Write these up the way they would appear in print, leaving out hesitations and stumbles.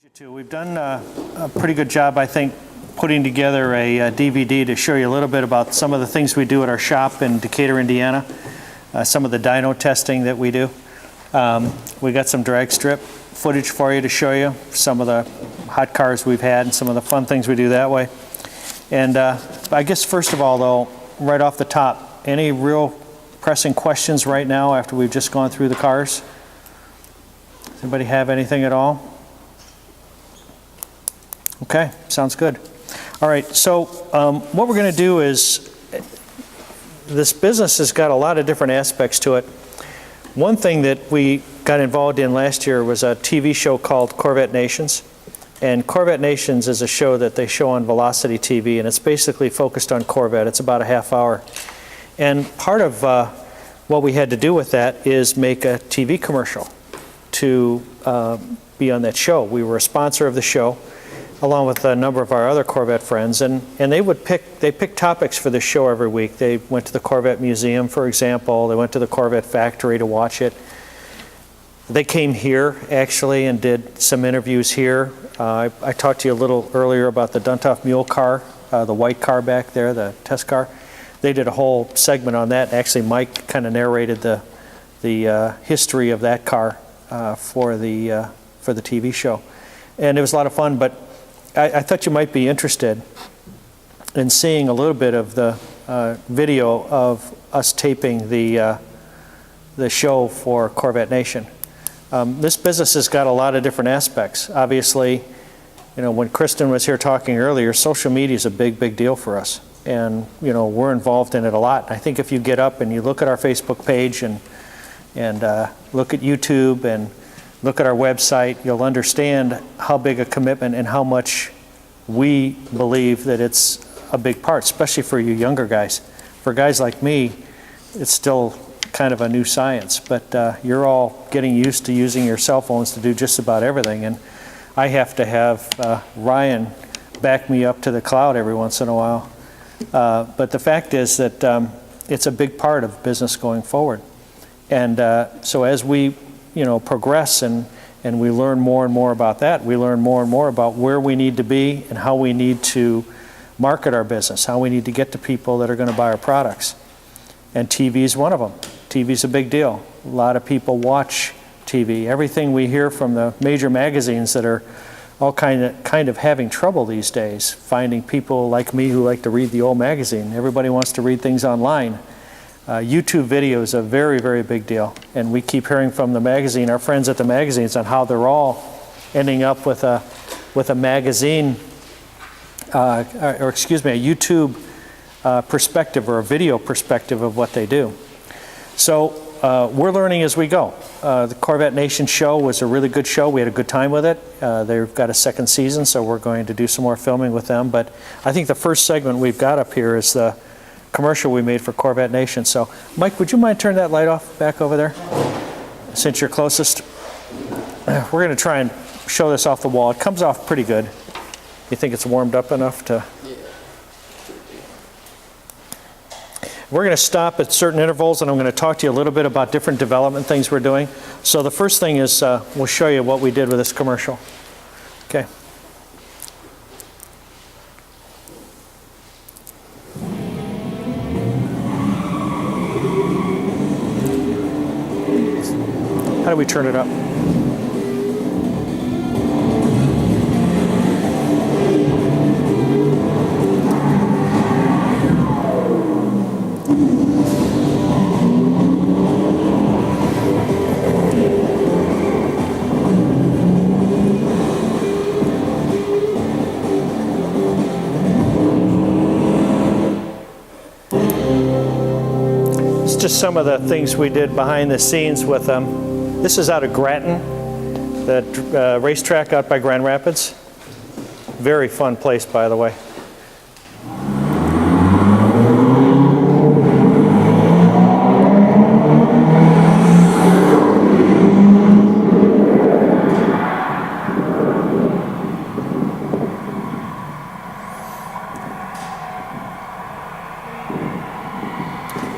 We've done a pretty good job, I think, putting together a DVD to show you a little bit about some of the things we do at our shop in Decatur, Indiana, some of the dyno testing that we do. We got some drag strip footage for you to show you, some of the hot cars we've had and some of the fun things we do that way. And I guess first of all, though, right off the top, any real pressing questions right now after we've just gone through the cars? Does anybody have anything at all? Okay, sounds good. All right, so what we're going to do is, this business has got a lot of different aspects to it. One thing that we got involved in last year was a TV show called Corvette Nations. And Corvette Nations is a show that they show on Velocity TV, and it's basically focused on Corvette. It's about a half hour. And part of what we had to do with that is make a TV commercial to be on that show. We were a sponsor of the show, along with a number of our other Corvette friends, and they pick topics for the show every week. They went to the Corvette Museum, for example. They went to the Corvette factory to watch it. They came here, actually, and did some interviews here. I talked to you a little earlier about the Duntov Mule car, the white car back there, the test car. They did a whole segment on that. Actually, Mike kind of narrated the history of that car for the TV show. And it was a lot of fun, but I thought you might be interested in seeing a little bit of the video of us taping the show for Corvette Nation. This business has got a lot of different aspects. Obviously, you know, when Kristen was here talking earlier, social media is a big deal for us, and you know, we're involved in it a lot. I think if you get up and you look at our Facebook page and look at YouTube and look at our website, you'll understand how big a commitment and how much we believe that it's a big part, especially for you younger guys. For guys like me, it's still kind of a new science, but you're all getting used to using your cell phones to do just about everything, and I have to have Ryan back me up to the cloud every once in a while. But the fact is that it's a big part of business going forward. And so as we progress and we learn more and more about that, we learn more and more about where we need to be and how we need to market our business, how we need to get to people that are going to buy our products. And TV is one of them. TV is a big deal. A lot of people watch TV. Everything we hear from the major magazines that are all kind of having trouble these days, finding people like me who like to read the old magazine. Everybody wants to read things online. YouTube video is a very big deal, and we keep hearing from the magazine, our friends at the magazines, on how they're all ending up with a magazine, or excuse me, a YouTube perspective or a video perspective of what they do. So we're learning as we go. The Corvette Nation show was a really good show. We had a good time with it. They've got a second season, so we're going to do some more filming with them. But I think the first segment we've got up here is the commercial we made for Corvette Nation. So, Mike, would you mind turning that light off back over there, since you're closest? We're going to try and show this off the wall. It comes off pretty good. You think it's warmed up enough to? Yeah. We're going to stop at certain intervals, and I'm going to talk to you a little bit about different development things we're doing. So the first thing is we'll show you what we did with this commercial. Okay. How do we turn it up? It's just some of the things we did behind the scenes with them. This is out of Grattan, the racetrack out by Grand Rapids. Very fun place, by the way.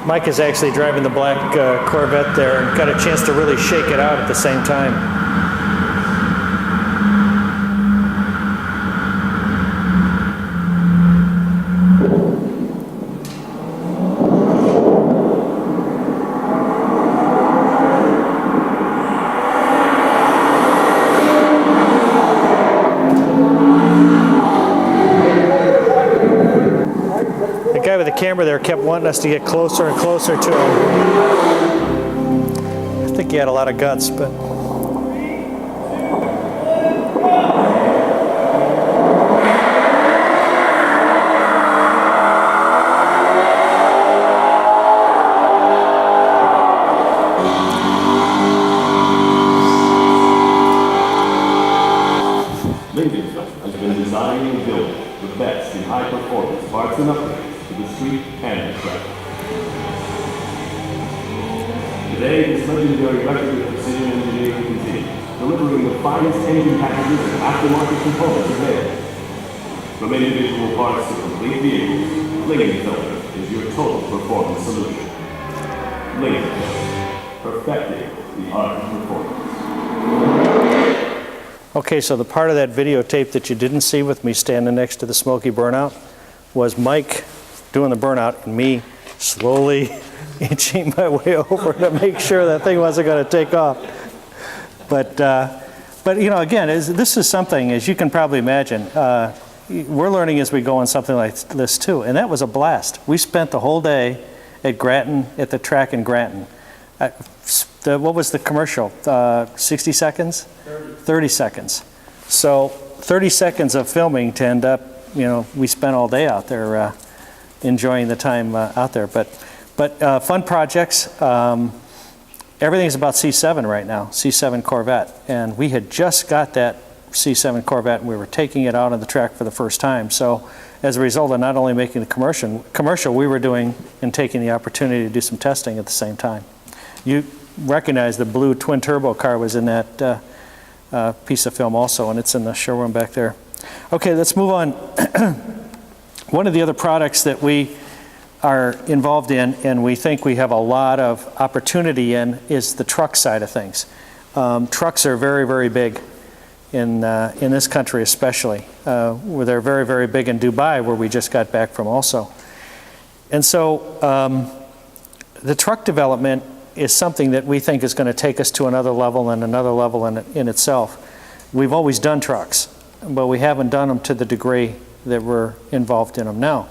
Mike is actually driving the black Corvette there and got a chance to really shake it out at the same time. guy with the camera there kept wanting us to get closer and closer to him. I think he had a lot of guts, but... Lingenfelter has been designing and building the best in high-performance parts and upgrades to the street and the track. Today, this legendary record of precision engineering continues, delivering the finest engine packages and aftermarket components available. From individual parts to complete vehicles, Lingenfelter is your total performance solution. Lingenfelter, perfecting the art of performance. Okay, so the part of that videotape that you didn't see with me standing next to the smoky burnout was Mike doing the burnout and me slowly inching my way over to make sure that thing wasn't going to take off. But you know, again, this is something, as you can probably imagine, we're learning as we go on something like this too, and that was a blast. We spent the whole day at Granton, at the track in Granton. What was the commercial? 60 seconds? 30 seconds. So 30 seconds of filming to end up, you know, we spent all day out there enjoying the time out there. But fun projects. Everything's about C7 right now, C7 Corvette. And we had just got that C7 Corvette and we were taking it out on the track for the first time. So as a result of not only making the commercial, we were doing and taking the opportunity to do some testing at the same time. You recognize the blue twin turbo car was in that piece of film also, and it's in the showroom back there. Okay, let's move on. One of the other products that we are involved in and we think we have a lot of opportunity in is the truck side of things. Trucks are very, very big in this country especially. Where they're very, very big in Dubai, where we just got back from also. And so the truck development is something that we think is going to take us to another level and another level in itself. We've always done trucks, but we haven't done them to the degree that we're involved in them now.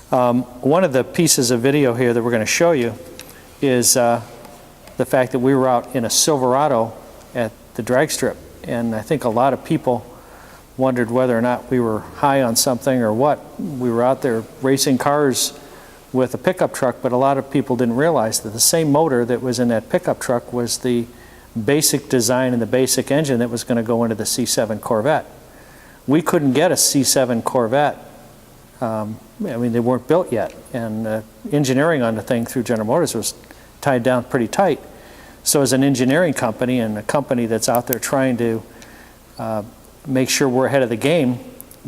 One of the pieces of video here that we're going to show you is the fact that we were out in a Silverado at the drag strip, and I think a lot of people wondered whether or not we were high on something or what. We were out there racing cars with a pickup truck, but a lot of people didn't realize that the same motor that was in that pickup truck was the basic design and the basic engine that was going to go into the C7 Corvette. We couldn't get a C7 Corvette. I mean, they weren't built yet, and engineering on the thing through General Motors was tied down pretty tight. So as an engineering company and a company that's out there trying to make sure we're ahead of the game,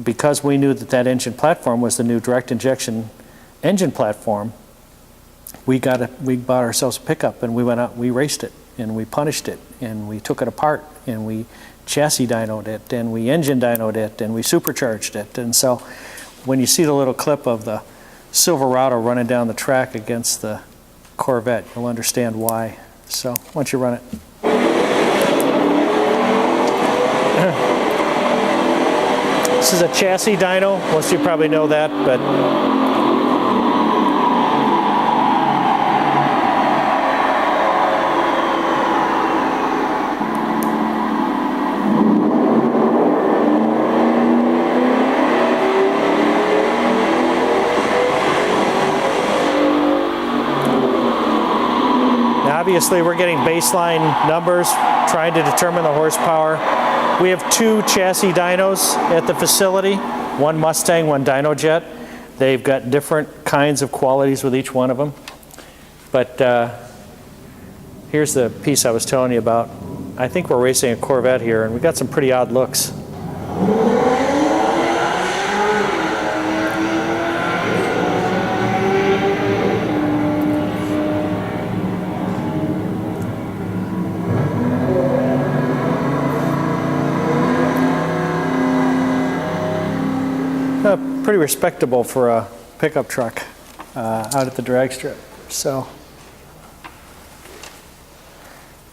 because we knew that that engine platform was the new direct injection engine platform, we bought ourselves a pickup and we went out and we raced it and we punished it and we took it apart and we chassis dynoed it and we engine dynoed it and we supercharged it. And so when you see the little clip of the Silverado running down the track against the Corvette, you'll understand why. So why don't you run it? This is a chassis dyno. Most of you probably know that, but obviously we're getting baseline numbers, trying to determine the horsepower. We have two chassis dynos at the facility, one Mustang, one Dynojet. They've got different kinds of qualities with each one of them. But here's the piece I was telling you about. I think we're racing a Corvette here, and we got some pretty odd looks. Pretty respectable for a pickup truck out at the drag strip. So,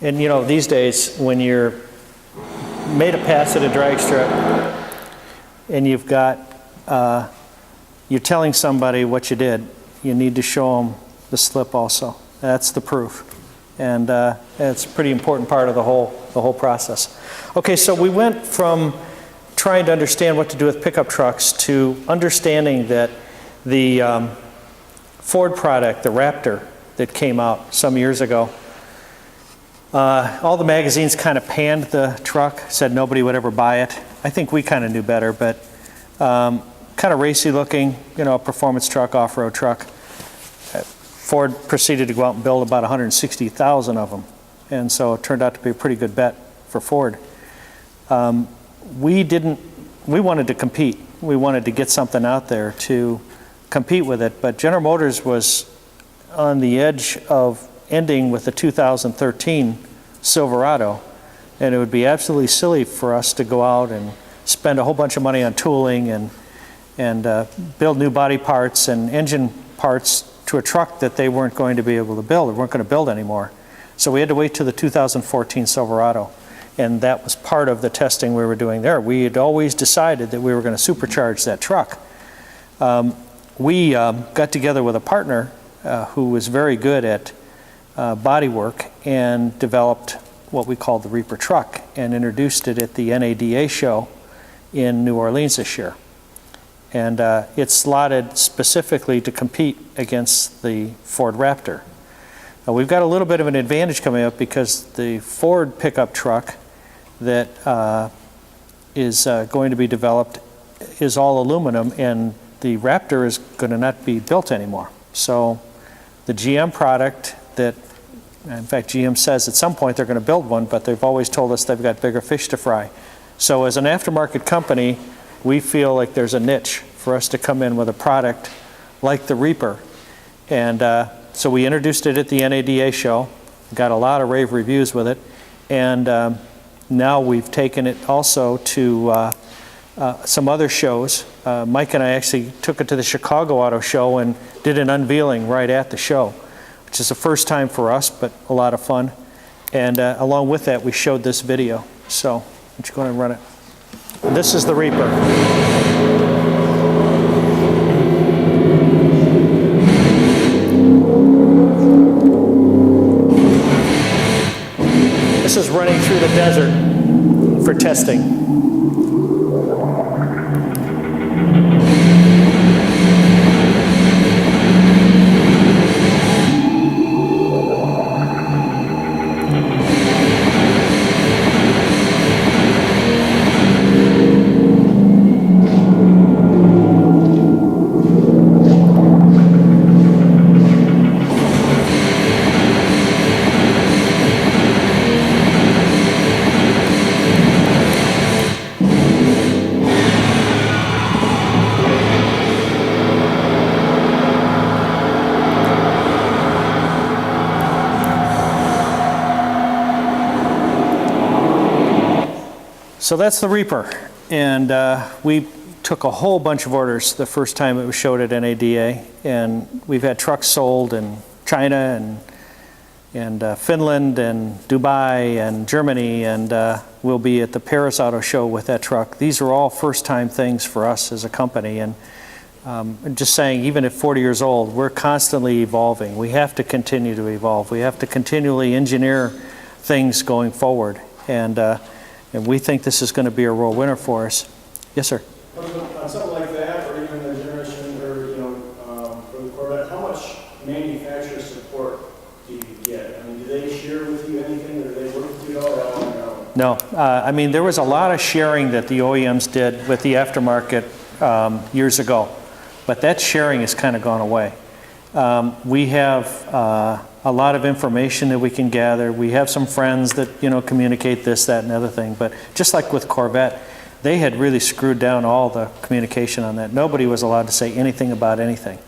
and you know, these days when you're made a pass at a drag strip and you've got you're telling somebody what you did, you need to show them the slip also. That's the proof. And it's a pretty important part of the whole process. Okay, so we went from trying to understand what to do with pickup trucks to understanding that the Ford product, the Raptor, that came out some years ago, all the magazines kind of panned the truck, said nobody would ever buy it. I think we kind of knew better, but kind of racy looking, a performance truck, off-road truck. Ford proceeded to go out and build about 160,000 of them. And so it turned out to be a pretty good bet for Ford. We wanted to compete. We wanted to get something out there to compete with it, but General Motors was on the edge of ending with the 2013 Silverado, and it would be absolutely silly for us to go out and spend a whole bunch of money on tooling and build new body parts and engine parts to a truck that they weren't going to be able to build, or weren't going to build anymore. So we had to wait till the 2014 Silverado, and that was part of the testing we were doing there. We had always decided that we were going to supercharge that truck. We got together with a partner who was very good at body work and developed what we called the Reaper truck and introduced it at the NADA show in New Orleans this year. And it's slotted specifically to compete against the Ford Raptor. Now, we've got a little bit of an advantage coming up because the Ford pickup truck that is going to be developed is all aluminum, and the Raptor is going to not be built anymore. So the GM product that, in fact, GM says at some point they're going to build one, but they've always told us they've got bigger fish to fry. So as an aftermarket company, we feel like there's a niche for us to come in with a product like the Reaper. And so we introduced it at the NADA show, got a lot of rave reviews with it, and now we've taken it also to some other shows. Mike and I actually took it to the Chicago Auto Show and did an unveiling right at the show, which is the first time for us, but a lot of fun. And along with that, we showed this video. So, why don't you go ahead and run it? This is the Reaper. This is running through the desert for testing. So that's the Reaper, and we took a whole bunch of orders the first time it was showed at NADA, and we've had trucks sold in China and Finland and Dubai and Germany, and we'll be at the Paris Auto Show with that truck. These are all first-time things for us as a company, and just saying, even at 40 years old, we're constantly evolving. We have to continue to evolve. We have to continually engineer things going forward, and we think this is going to be a real winner for us. Yes, sir? On something like that, or even the generation, or for the Corvette, how much manufacturer support do you get? I mean, do they share with you anything, or do they work with you at all? No. I mean, there was a lot of sharing that the OEMs did with the aftermarket years ago, but that sharing has kind of gone away. We have a lot of information that we can gather. We have some friends that communicate this, that, and the other thing. But just like with Corvette, they had really screwed down all the communication on that. Nobody was allowed to say anything about anything.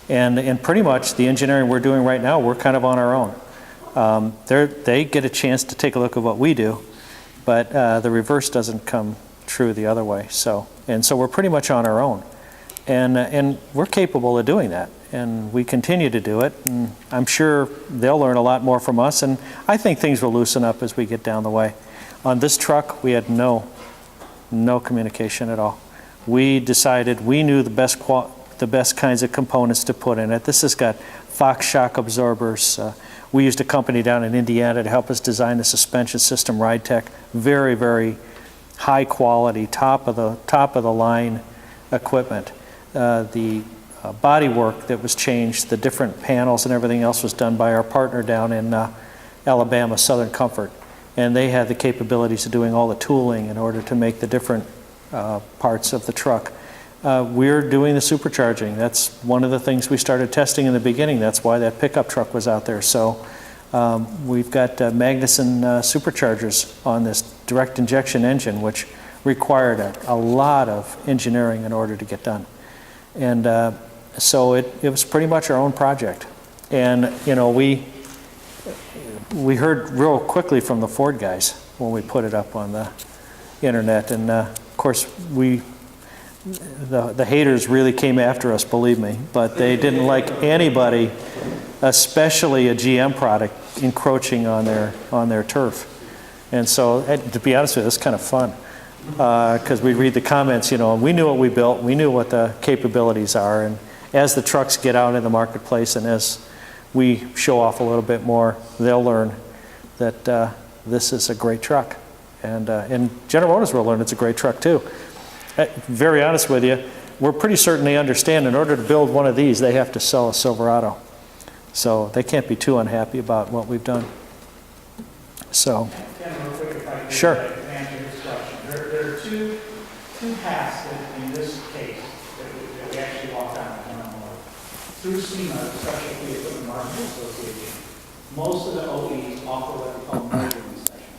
And pretty much the engineering we're doing right now, we're kind of on our own. They get a chance to take a look at what we do, but the reverse doesn't come true the other way. So we're pretty much on our own. And we're capable of doing that. And we continue to do it, and I'm sure they'll learn a lot more from us, and I think things will loosen up as we get down the way. On this truck, we had no communication at all. We decided we knew the best the best kinds of components to put in it. This has got Fox shock absorbers. We used a company down in Indiana to help us design the suspension system, RideTech. Very, very high quality, top of the line equipment. The body work that was changed, the different panels and everything else was done by our partner down in Alabama, Southern Comfort. And they had the capabilities of doing all the tooling in order to make the different parts of the truck. We're doing the supercharging. That's one of the things we started testing in the beginning. That's why that pickup truck was out there. So we've got Magnuson superchargers on this direct injection engine, which required a lot of engineering in order to get done. And so it was pretty much our own project. And you know, we heard real quickly from the Ford guys when we put it up on the internet. And of course, the haters really came after us, believe me, but they didn't like anybody, especially a GM product, encroaching on their turf. And so, to be honest with you, it's kind of fun because we read the comments, you know, and we knew what we built, we knew what the capabilities are, and as the trucks get out in the marketplace and as we show off a little bit more, they'll learn that this is a great truck. And General Motors will learn it's a great truck too. Very honest with you, we're pretty certain they understand in order to build one of these, they have to sell a Silverado. So they can't be too unhappy about what we've done. So, Ken, real quick, if I could sure. answer this question. There are two paths in this case that we actually walk down in General Motors. Through SEMA, the Specialty Equipment Marketing Association, most of the OEs offer what we call a measuring session.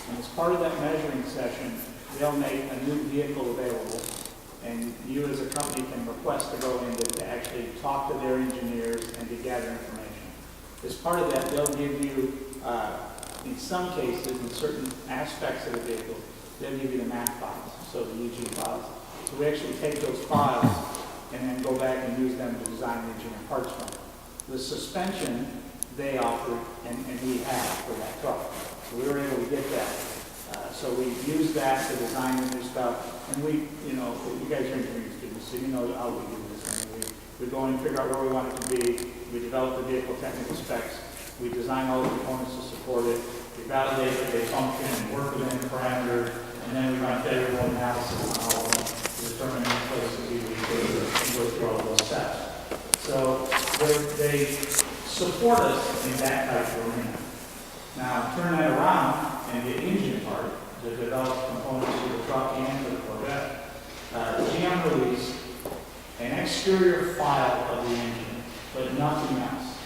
And as part of that measuring session, they'll make a new vehicle available, and you as a company can request to go in to actually talk to their engineers and to gather information. As part of that, they'll give you, in some cases, in certain aspects of the vehicle, they'll give you the math files, so the UG files. So we actually take those files and then go back and use them to design the engine and parts from. The suspension they offered and we have for that truck. So we were able to get that. So we use that to design the new stuff. And we, you know, you guys are engineering students, so you know how we do this. I mean, we go and figure out where we want it to be. We develop the vehicle technical specs. We design all the components to support it. We validate that they function and work within the parameter. And then we run favorable analysis on all of them to determine which place to be and go through all those steps. So they support us in that type of arena. Now, turn that around and the engine part, to develop components for the truck and for the Corvette. GM released an exterior file of the engine, but nothing else.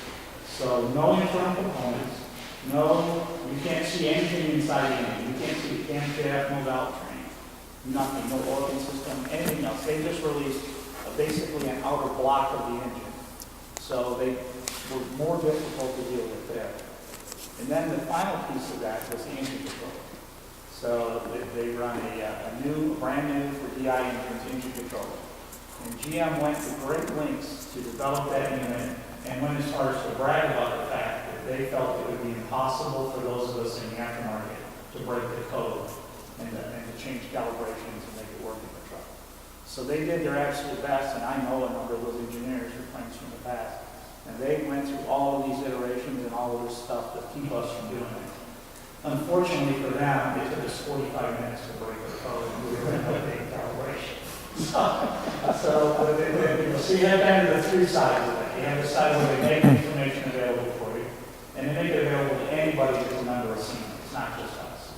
So no internal components, you can't see anything inside the engine. You can't see the camshaft, no valve train, nothing, no oil system, anything else. They just released basically an outer block of the engine. So they were more difficult to deal with there. And then the final piece of that was the engine control. So they run a brand new for DI engines engine control. And GM went to great lengths to develop that unit and went as far as to brag about the fact that they felt it would be impossible for those of us in the aftermarket to break the code and to change calibrations and make it work in the truck. So they did their absolute best, and I know a number of those engineers who friends from the past. And they went through all of these iterations and all of this stuff to keep us from doing it. Unfortunately for them, it took us 45 minutes to break the code, and we were going to update calibration. So you have kind of the three sides of it. You have the side where they make information available for you, and they make it available to anybody who's a member of SEMA. It's not just us.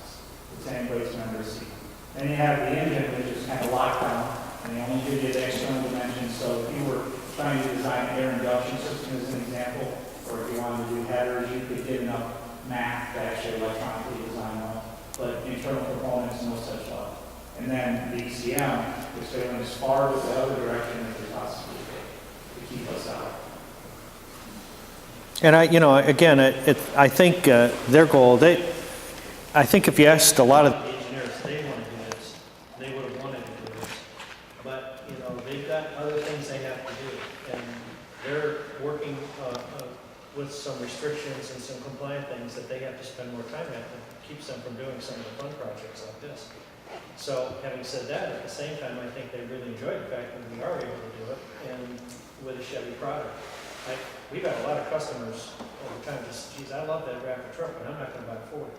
It's anybody who's a member of SEMA. Then you have the engine, which is kind of locked down, and they only give you the external dimensions. So if you were trying to design an air induction system as an example, or if you wanted to do headers, you could get enough math to actually electronically design one, but internal components, no such luck. And then the ECM is going as far as the other direction as they possibly could to keep us out. And I think their goal, I think if you asked a lot of the engineers, they want to do this, they would have wanted to do this. But, you know, they've got other things they have to do. And they're working with some restrictions and some compliant things that they have to spend more time at that keeps them from doing some of the fun projects like this. So having said that, at the same time, I think they really enjoyed the fact that we are able to do it and with a Chevy product. We've had a lot of customers over time just, geez, I love that Raptor truck, but I'm not going to buy a Ford.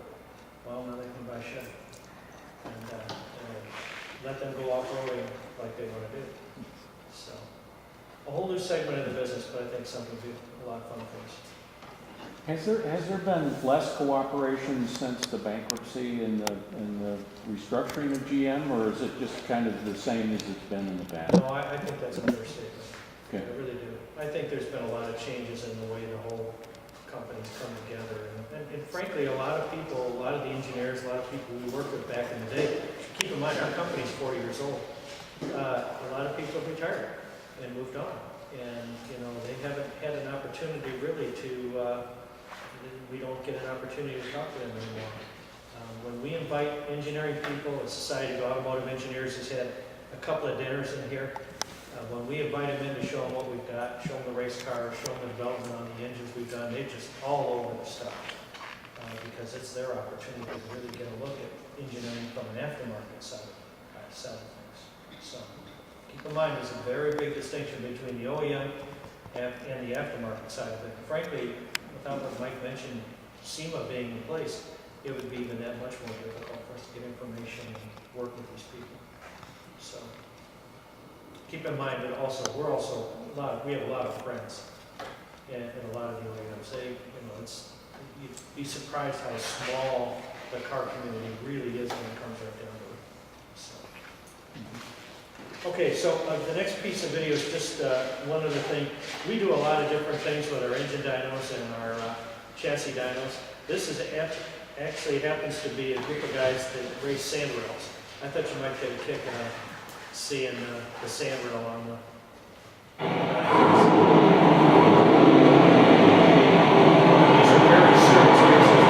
Well, now they can buy Chevy. And let them go off-roading like they want to do. So, a whole new segment of the business, but I think something to be a lot of fun for us. Has there been less cooperation since the bankruptcy and the restructuring of GM, or is it just kind of the same as it's been in the past? No, I think that's a fair statement. Okay. I really do. I think there's been a lot of changes in the way the whole company's come together. And frankly, a lot of people, a lot of the engineers, a lot of people we worked with back in the day, keep in mind, our company's 40 years old. A lot of people have retired and moved on. And, they haven't had an opportunity really to, we don't get an opportunity to talk to them anymore. When we invite engineering people, the Society of Automotive Engineers has had a couple of dinners in here. When we invite them in to show them what we've got, show them the race cars, show them the development on the engines we've done, they're just all over the stuff. Because it's their opportunity to really get a look at engineering from an aftermarket side of things. So keep in mind, there's a very big distinction between the OEM and the aftermarket side of it. And frankly, without what Mike mentioned, SEMA being in place, it would be even that much more difficult for us to get information and work with these people. So keep in mind that also we have a lot of friends in a lot of the OEMs. You'd be surprised how small the car community really is when it comes right down to it. So. Okay, so the next piece of video is just one other thing. We do a lot of different things with our engine dynos and our chassis dynos. This is actually happens to be a group of guys that race sand rails. I thought you might get a kick out of seeing the sand rail on the these are very serious races.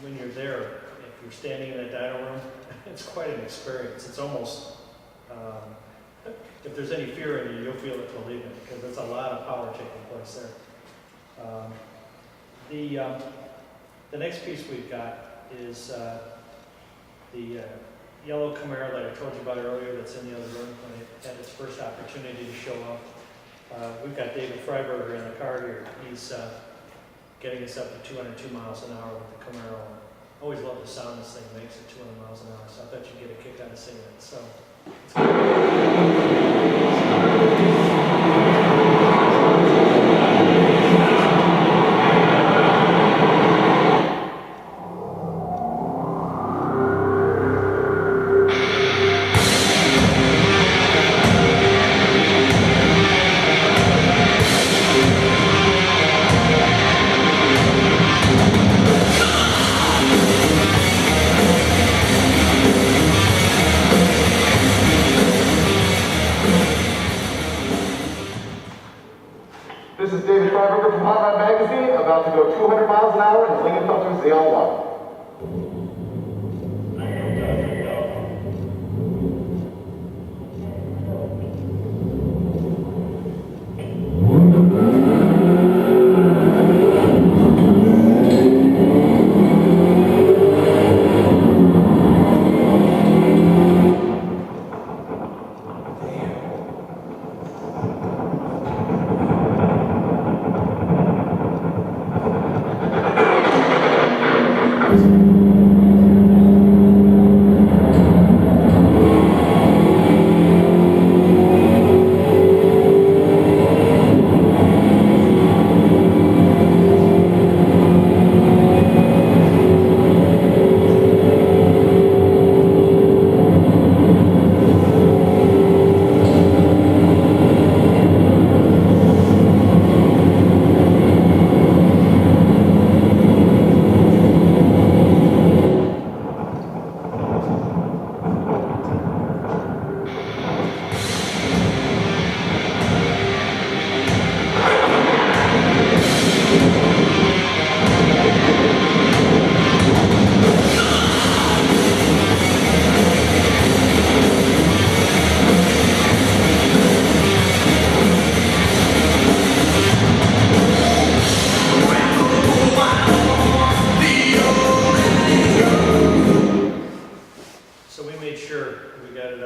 When you're there, if you're standing in a dyno room, it's quite an experience. It's almost, if there's any fear in you, you'll feel it, believe me, because there's a lot of power taking place there. The next piece we've got is the yellow Camaro that I told you about earlier that's in the other room when it had its first opportunity to show up. We've got David Freiberger in the car here. He's getting us up to 202 miles an hour with the Camaro. Always love the sound this thing makes at 200 miles an hour, so I thought you'd get a kick out of seeing it. So. This is David Freiberger from Hot Rod Magazine, about to go 200 miles an hour in the Lingenfelter ZL1.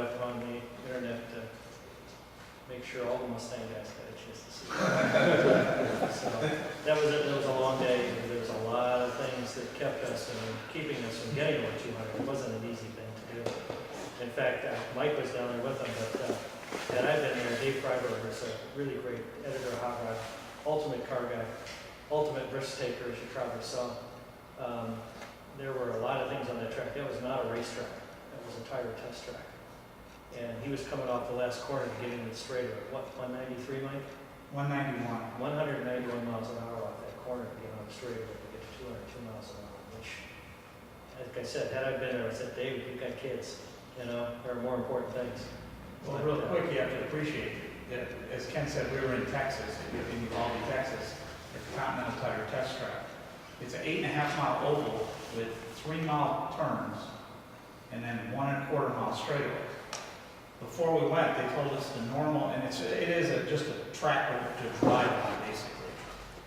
up on the internet to make sure all the Mustang guys got a chance to see it. So that was a long day, and there was a lot of things that kept us and keeping us from getting over 200. It wasn't an easy thing to do. In fact, Mike was down there with them, but had I been there, Dave Freiberger is a really great editor of Hot Rod, ultimate car guy, ultimate risk taker, as you probably saw. There were a lot of things on that track. That was not a racetrack. That was a tire test track. And he was coming off the last corner to get into the straighter. What, 193, Mike? 191. 191 miles an hour off that corner to get on the straighter to get to 202 miles an hour, which, like I said, had I been there, I said, David, you've got kids. You know, there are more important things. Well, real quick, you have to appreciate that, as Ken said, we were in Texas, in Uvalde, Texas, at the Continental Tire Test Track. It's an 8.5-mile oval with 3-mile turns and then 1.25 mile straightaway. Before we went, they told us the normal, and it is just a track to drive on, basically.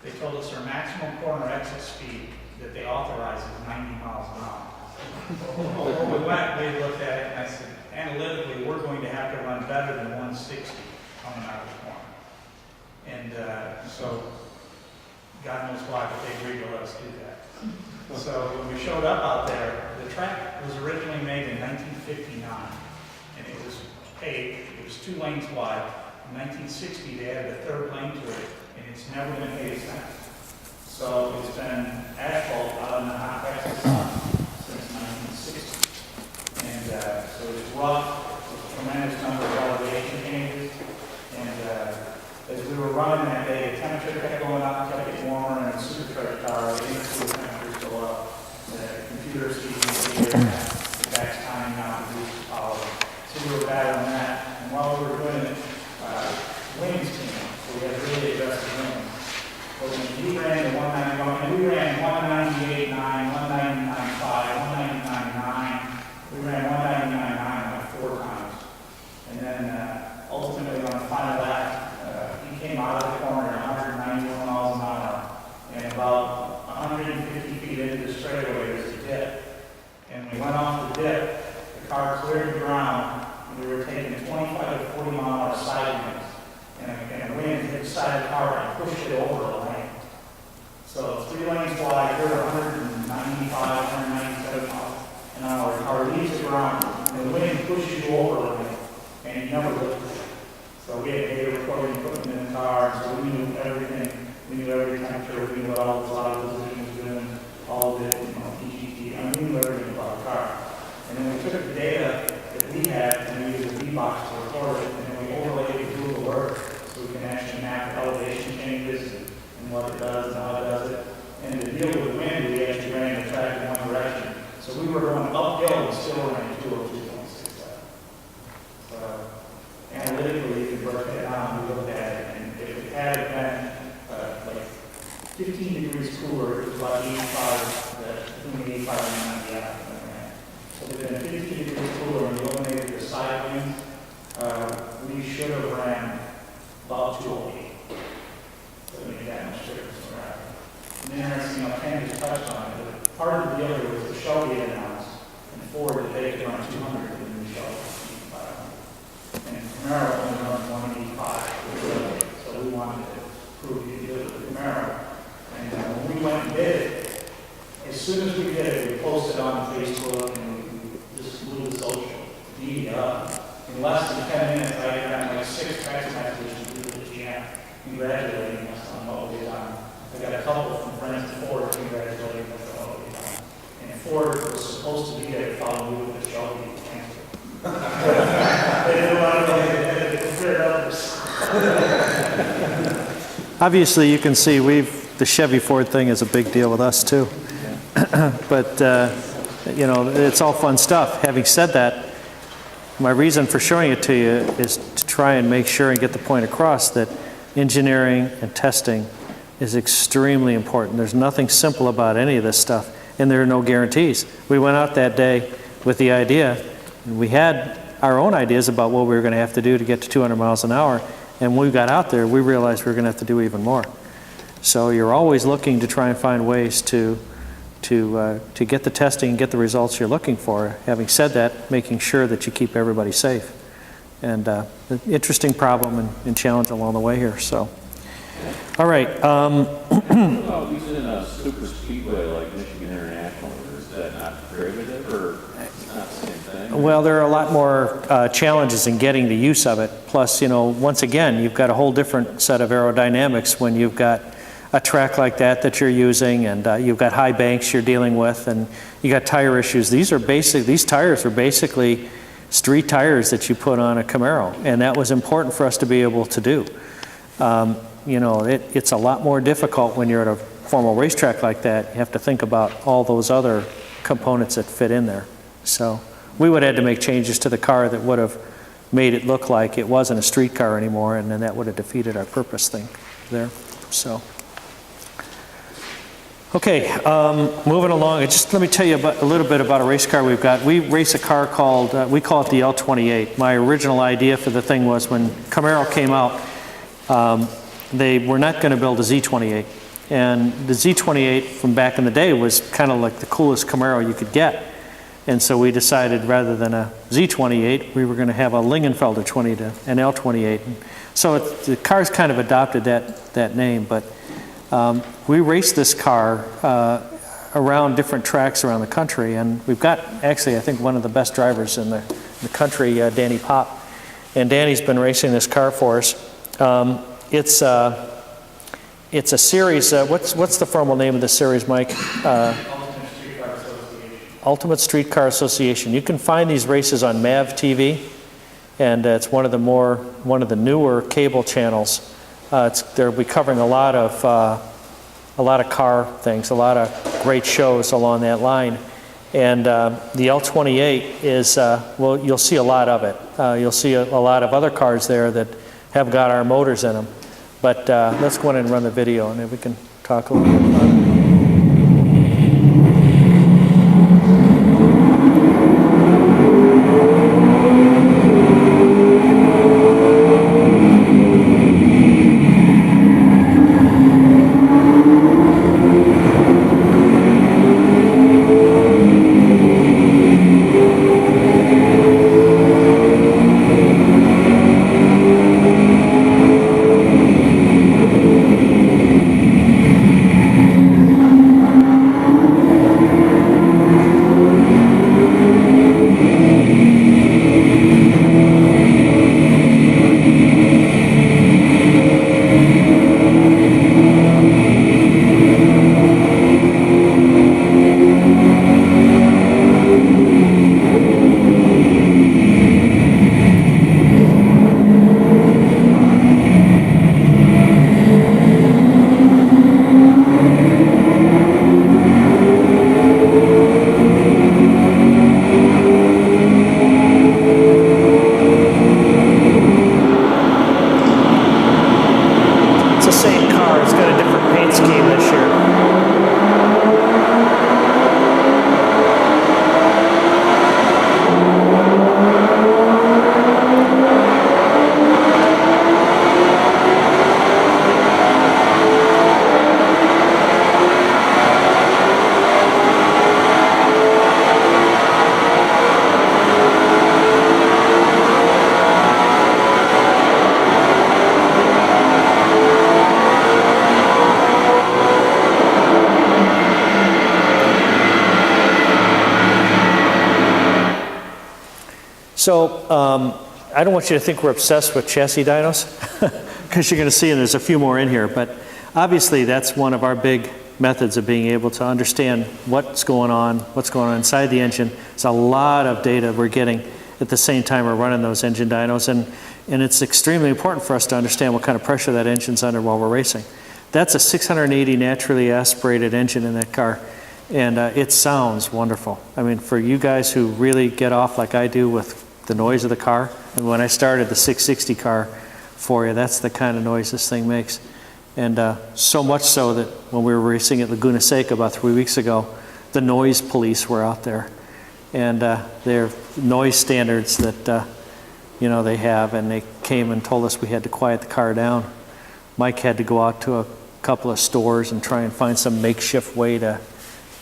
They told us their maximum corner exit speed that they authorize is 90 miles an hour. Before we went, they looked at it, and I said, analytically, we're going to have to run better than 160 coming out of the corner. And so, God knows why, but they agreed to let us do that. So when we showed up out there, the track was originally made in 1959, and it was paved. It was 2 lanes wide. In 1960, they added a 3rd lane to it, and it's never been paved since. So it's been asphalt out in the hot Texas sun since 1960. And so it's rough, with a tremendous number of elevation changes. And as we were running that day, the temperature kept going up, kept getting warmer, and the supercharged car, the interior temperatures go up. The computer speeds the back's time now reduces power. So we were bad on that. And while we were doing it, winds came up. So we had really aggressive winds. Well, when we ran the 191, and we ran 198.9, 199.5, 199.9. We ran 199.9 like 4 times. And then ultimately on the final lap, he came out of the corner at 191 miles an hour. And about 150 feet into the straightaway was a dip. And when we went off the dip, the car cleared the ground, and we were taking 25 to 40 mile an hour side winds. And a wind hit the side of the car and pushed it over the lane. So 3 lanes wide, you're 195, 197 miles an hour. The car leaves the ground, and the wind pushes you over the lane, and you never lift it. So we had data recording equipment in the car, so we knew everything. We knew every temperature, we knew what all the throttle position was doing, all of it, PGT. I mean, we knew everything about the car. And then we took the data that we had, and we used a V-Box to record it, and then we overlaid it with Google Earth, so we can actually map elevation changes and what it does and how it does it. And to deal with wind, we actually ran the track in one direction. So we were going uphill and still ran 202.67. So analytically, you can break it down and look at it, and if it had been like 15 degrees cooler, it was about 85, between 85 and 90 after that ran. So if it had been 15 degrees cooler and we eliminated the side winds, we should have ran about 208. So it made that much difference. And interesting, Ken just touched on it, but part of the deal here was the Shelby announced, and Ford that they could run 200 in the new Shelby, 500. And Camaro only runs 185, so we wanted to prove you did it with Camaro. And when we went and did it, as soon as we did it, we posted on Facebook and we just blew the social media up. In less than 10 minutes, I had like 6 text messages from people at GM congratulating us on what we had done. I got a couple from friends at Ford congratulating us on what we had done. And Ford was supposed to be there to follow me with the Shelby canceled. They didn't want to get cleared others. Obviously, you can see the Chevy Ford thing is a big deal with us too. But, you know, it's all fun stuff. Having said that, my reason for showing it to you is to try and make sure and get the point across that engineering and testing is extremely important. There's nothing simple about any of this stuff, and there are no guarantees. We went out that day with the idea, and we had our own ideas about what we were going to have to do to get to 200 miles an hour, and when we got out there, we realized we were going to have to do even more. So you're always looking to try and find ways to to get the testing and get the results you're looking for. Having said that, making sure that you keep everybody safe. And an interesting problem and challenge along the way here. So, all right. What about using a super speedway like Michigan International? Is that not prohibitive, or it's not the same thing? Well, there are a lot more challenges in getting the use of it. Plus, you know, once again, you've got a whole different set of aerodynamics when you've got a track like that you're using, and you've got high banks you're dealing with, and you got tire issues. These tires are basically street tires that you put on a Camaro, and that was important for us to be able to do. You know, it's a lot more difficult when you're at a formal racetrack like that. You have to think about all those other components that fit in there. So we would have had to make changes to the car that would have made it look like it wasn't a street car anymore, and then that would have defeated our purpose thing there. So. Okay, moving along, just let me tell you a little bit about a race car we've got. We race a car called, we call it the L28. My original idea for the thing was when Camaro came out, they were not going to build a Z28. And the Z28 from back in the day was kind of like the coolest Camaro you could get. And so we decided rather than a Z28, we were going to have a Lingenfelter 20 to an L28. And so the car's kind of adopted that name, but we raced this car around different tracks around the country, and we've got actually, I think, one of the best drivers in the country, Danny Pop. And Danny's been racing this car for us. It's a series. What's the formal name of the series, Mike? Ultimate Streetcar Association. You can find these races on MAV TV, and it's one of the newer cable channels. They'll be covering a lot of car things, a lot of great shows along that line. And the L28 is, well, you'll see a lot of it. You'll see a lot of other cars there that have got our motors in them. But let's go in and run the video, and then we can talk a little bit about it. So I don't want you to think we're obsessed with chassis dynos, because you're going to see, and there's a few more in here, but obviously that's one of our big methods of being able to understand what's going on inside the engine. There's a lot of data we're getting at the same time we're running those engine dynos, and it's extremely important for us to understand what kind of pressure that engine's under while we're racing. That's a 680 naturally aspirated engine in that car, and it sounds wonderful. I mean, for you guys who really get off like I do with the noise of the car, and when I started the 660 car for you, that's the kind of noise this thing makes. And so much so that when we were racing at Laguna Seca about 3 weeks ago, the noise police were out there. And their noise standards that they have, and they came and told us we had to quiet the car down. Mike had to go out to a couple of stores and try and find some makeshift way to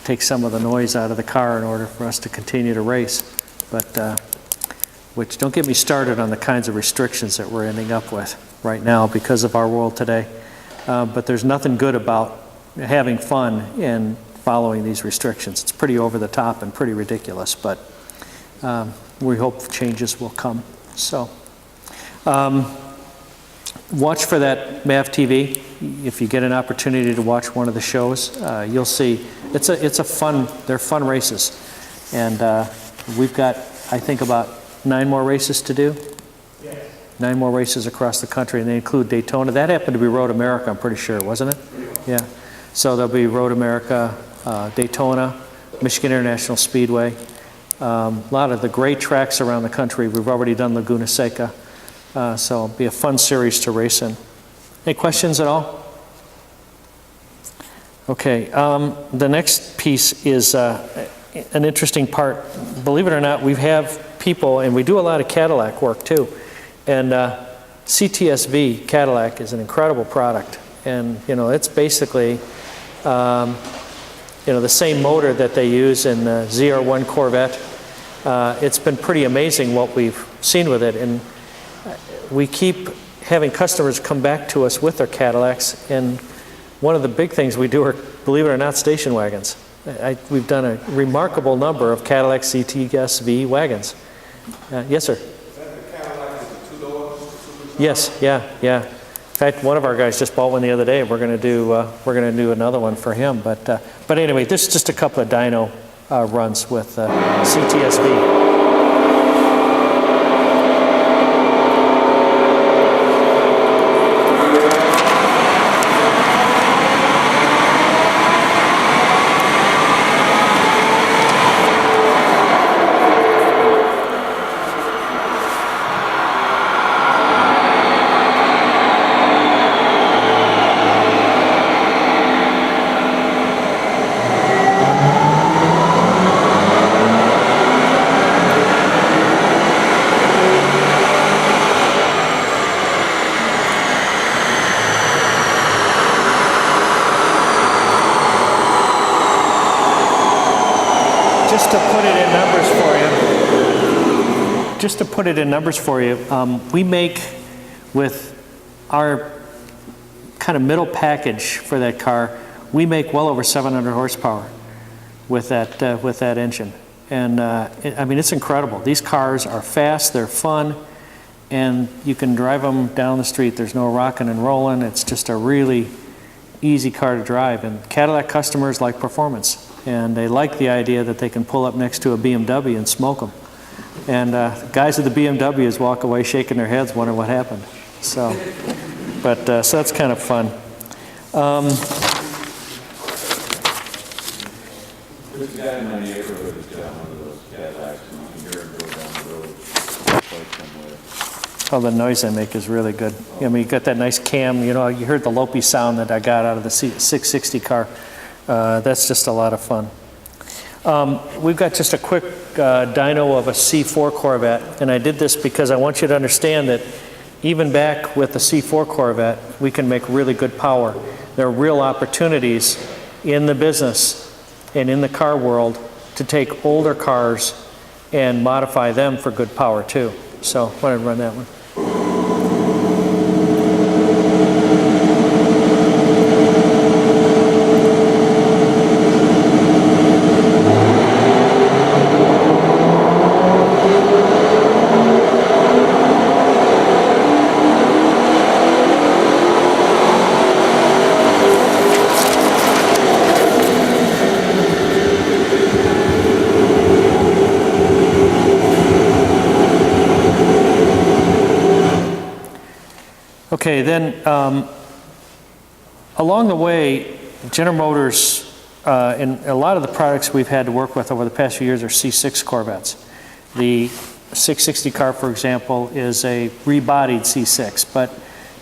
take some of the noise out of the car in order for us to continue to race. But, which, don't get me started on the kinds of restrictions that we're ending up with right now because of our world today. But there's nothing good about having fun and following these restrictions. It's pretty over the top and pretty ridiculous, but we hope changes will come. So, watch for that MAV TV. If you get an opportunity to watch one of the shows, you'll see it's a fun. They're fun races, and we've got, I think, about 9 more races to do. Yes. 9 more races across the country, and they include Daytona. That happened to be Road America, I'm pretty sure, wasn't it? Yeah. So there'll be Road America, Daytona, Michigan International Speedway. A lot of the great tracks around the country. We've already done Laguna Seca. So it'll be a fun series to race in. Any questions at all? Okay, the next piece is an interesting part. Believe it or not, we have people, and we do a lot of Cadillac work too. And CTSV Cadillac is an incredible product. And, you know, it's basically, you know, the same motor that they use in the ZR1 Corvette. It's been pretty amazing what we've seen with it. And we keep having customers come back to us with their Cadillacs, and one of the big things we do are, believe it or not, station wagons. We've done a remarkable number of Cadillac CTSV wagons. Yes, sir? Is that the Cadillac with the 2 doors? Yes, yeah. In fact, one of our guys just bought one the other day. We're going to do another one for him. But anyway, this is just a couple of dyno runs with CTSV. Just to put it in numbers for you, we make, with our kind of middle package for that car, we make well over 700 horsepower with that engine. And I mean, it's incredible. These cars are fast, they're fun, and you can drive them down the street. There's no rocking and rolling. It's just a really easy car to drive. And Cadillac customers like performance. And they like the idea that they can pull up next to a BMW and smoke them. And guys with the BMWs walk away shaking their heads, wondering what happened. So, so that's kind of fun. There's a guy in my neighborhood who's got one of those Cadillacs, and you can hear him go down the road quite somewhere. Oh, the noise they make is really good. I mean, you got that nice cam. You know, you heard the lopey sound that I got out of the 660 car. That's just a lot of fun. We've got just a quick dyno of a C4 Corvette, and I did this because I want you to understand that even back with the C4 Corvette, we can make really good power. There are real opportunities in the business and in the car world to take older cars and modify them for good power too. So I wanted to run that one. Okay, then along the way, General Motors, and a lot of the products we've had to work with over the past few years are C6 Corvettes. The 660 car, for example, is a rebodied C6, but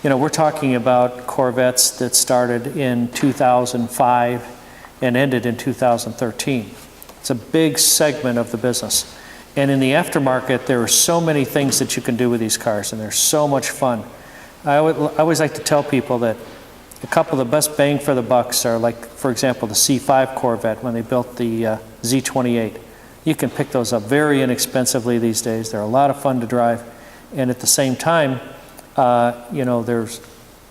you know, we're talking about Corvettes that started in 2005 and ended in 2013. It's a big segment of the business. And in the aftermarket, there are so many things that you can do with these cars, and they're so much fun. I always like to tell people that A couple of the best bang for the bucks are like, for example, the C5 Corvette when they built the Z28. You can pick those up very inexpensively these days. They're a lot of fun to drive. And at the same time, there's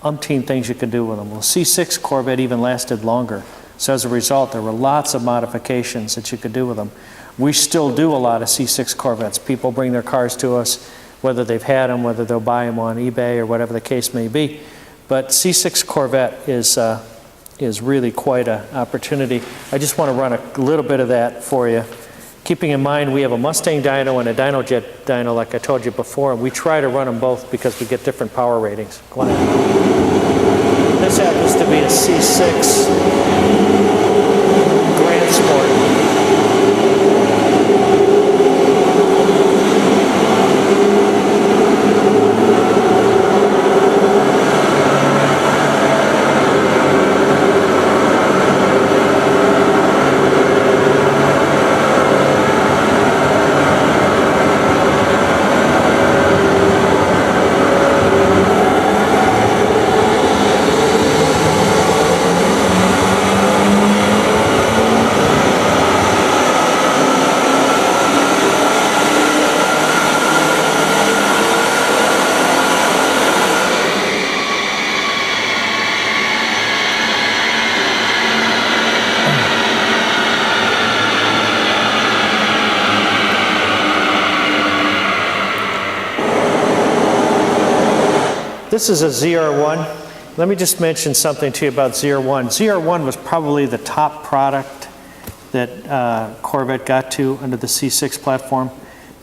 umpteen things you can do with them. Well, C6 Corvette even lasted longer. So as a result, there were lots of modifications that you could do with them. We still do a lot of C6 Corvettes. People bring their cars to us, whether they've had them, whether they'll buy them on eBay or whatever the case may be. But C6 Corvette is really quite an opportunity. I just want to run a little bit of that for you. Keeping in mind we have a Mustang dyno and a DynoJet dyno like I told you before, and we try to run them both because we get different power ratings. Go on ahead. This happens to be a C6 Grand Sport. This is a ZR1. Let me just mention something to you about ZR1. ZR1 was probably the top product that Corvette got to under the C6 platform.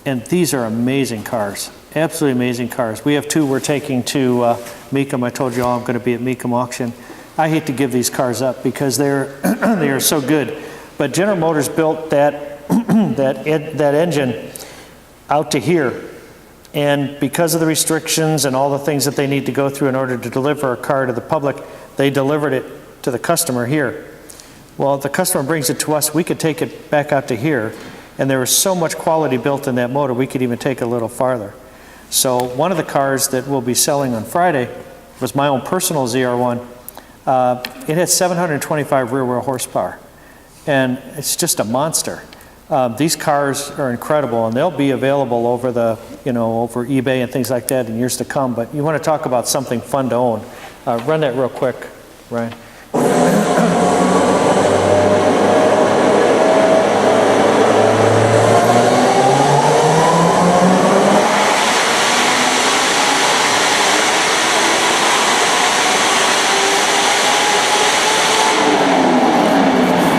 And these are amazing cars, absolutely amazing cars. We have two we're taking to Mecum. I told you all I'm going to be at Mecum auction. I hate to give these cars up because they are so good. But General Motors built that, that engine out to here. And because of the restrictions and all the things that they need to go through in order to deliver a car to the public, they delivered it to the customer here. Well, if the customer brings it to us, we could take it back out to here. And there was so much quality built in that motor, we could even take it a little farther. So one of the cars that we'll be selling on Friday was my own personal ZR1. It has 725 rear wheel horsepower. And it's just a monster. These cars are incredible, and they'll be available over over eBay and things like that in years to come. But you want to talk about something fun to own. Run that real quick, Ryan.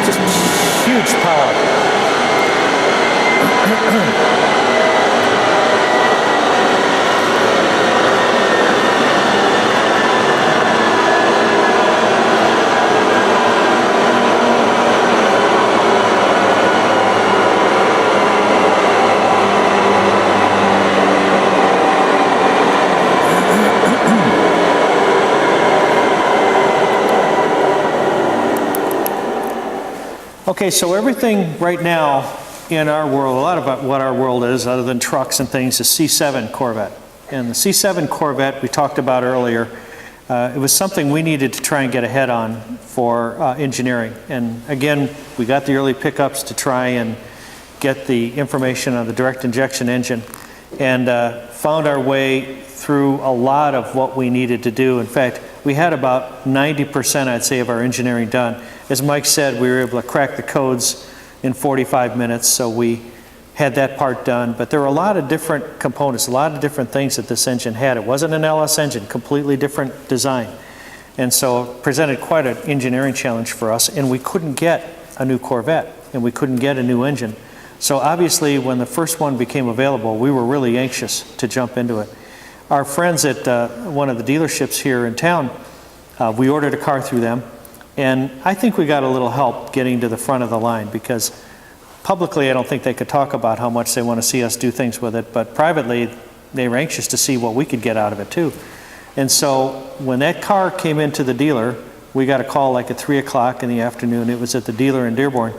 Just huge power. Okay, so everything right now in our world, a lot about what our world is, other than trucks and things, is C7 Corvette. And the C7 Corvette we talked about earlier, it was something we needed to try and get ahead on for engineering. And again, we got the early pickups to try and get the information on the direct injection engine, and found our way through a lot of what we needed to do. In fact, we had about 90%, I'd say, of our engineering done. As Mike said, we were able to crack the codes in 45 minutes, so we had that part done. But there were a lot of different components, a lot of different things that this engine had. It wasn't an LS engine, completely different design. And so it presented quite an engineering challenge for us, and we couldn't get a new Corvette, and we couldn't get a new engine. So obviously, when the first one became available, we were really anxious to jump into it. Our friends at one of the dealerships here in town, we ordered a car through them, and I think we got a little help getting to the front of the line, because publicly I don't think they could talk about how much they want to see us do things with it, but privately they were anxious to see what we could get out of it too. And so when that car came into the dealer, we got a call like at 3 o'clock in the afternoon. It was at the dealer in Dearborn.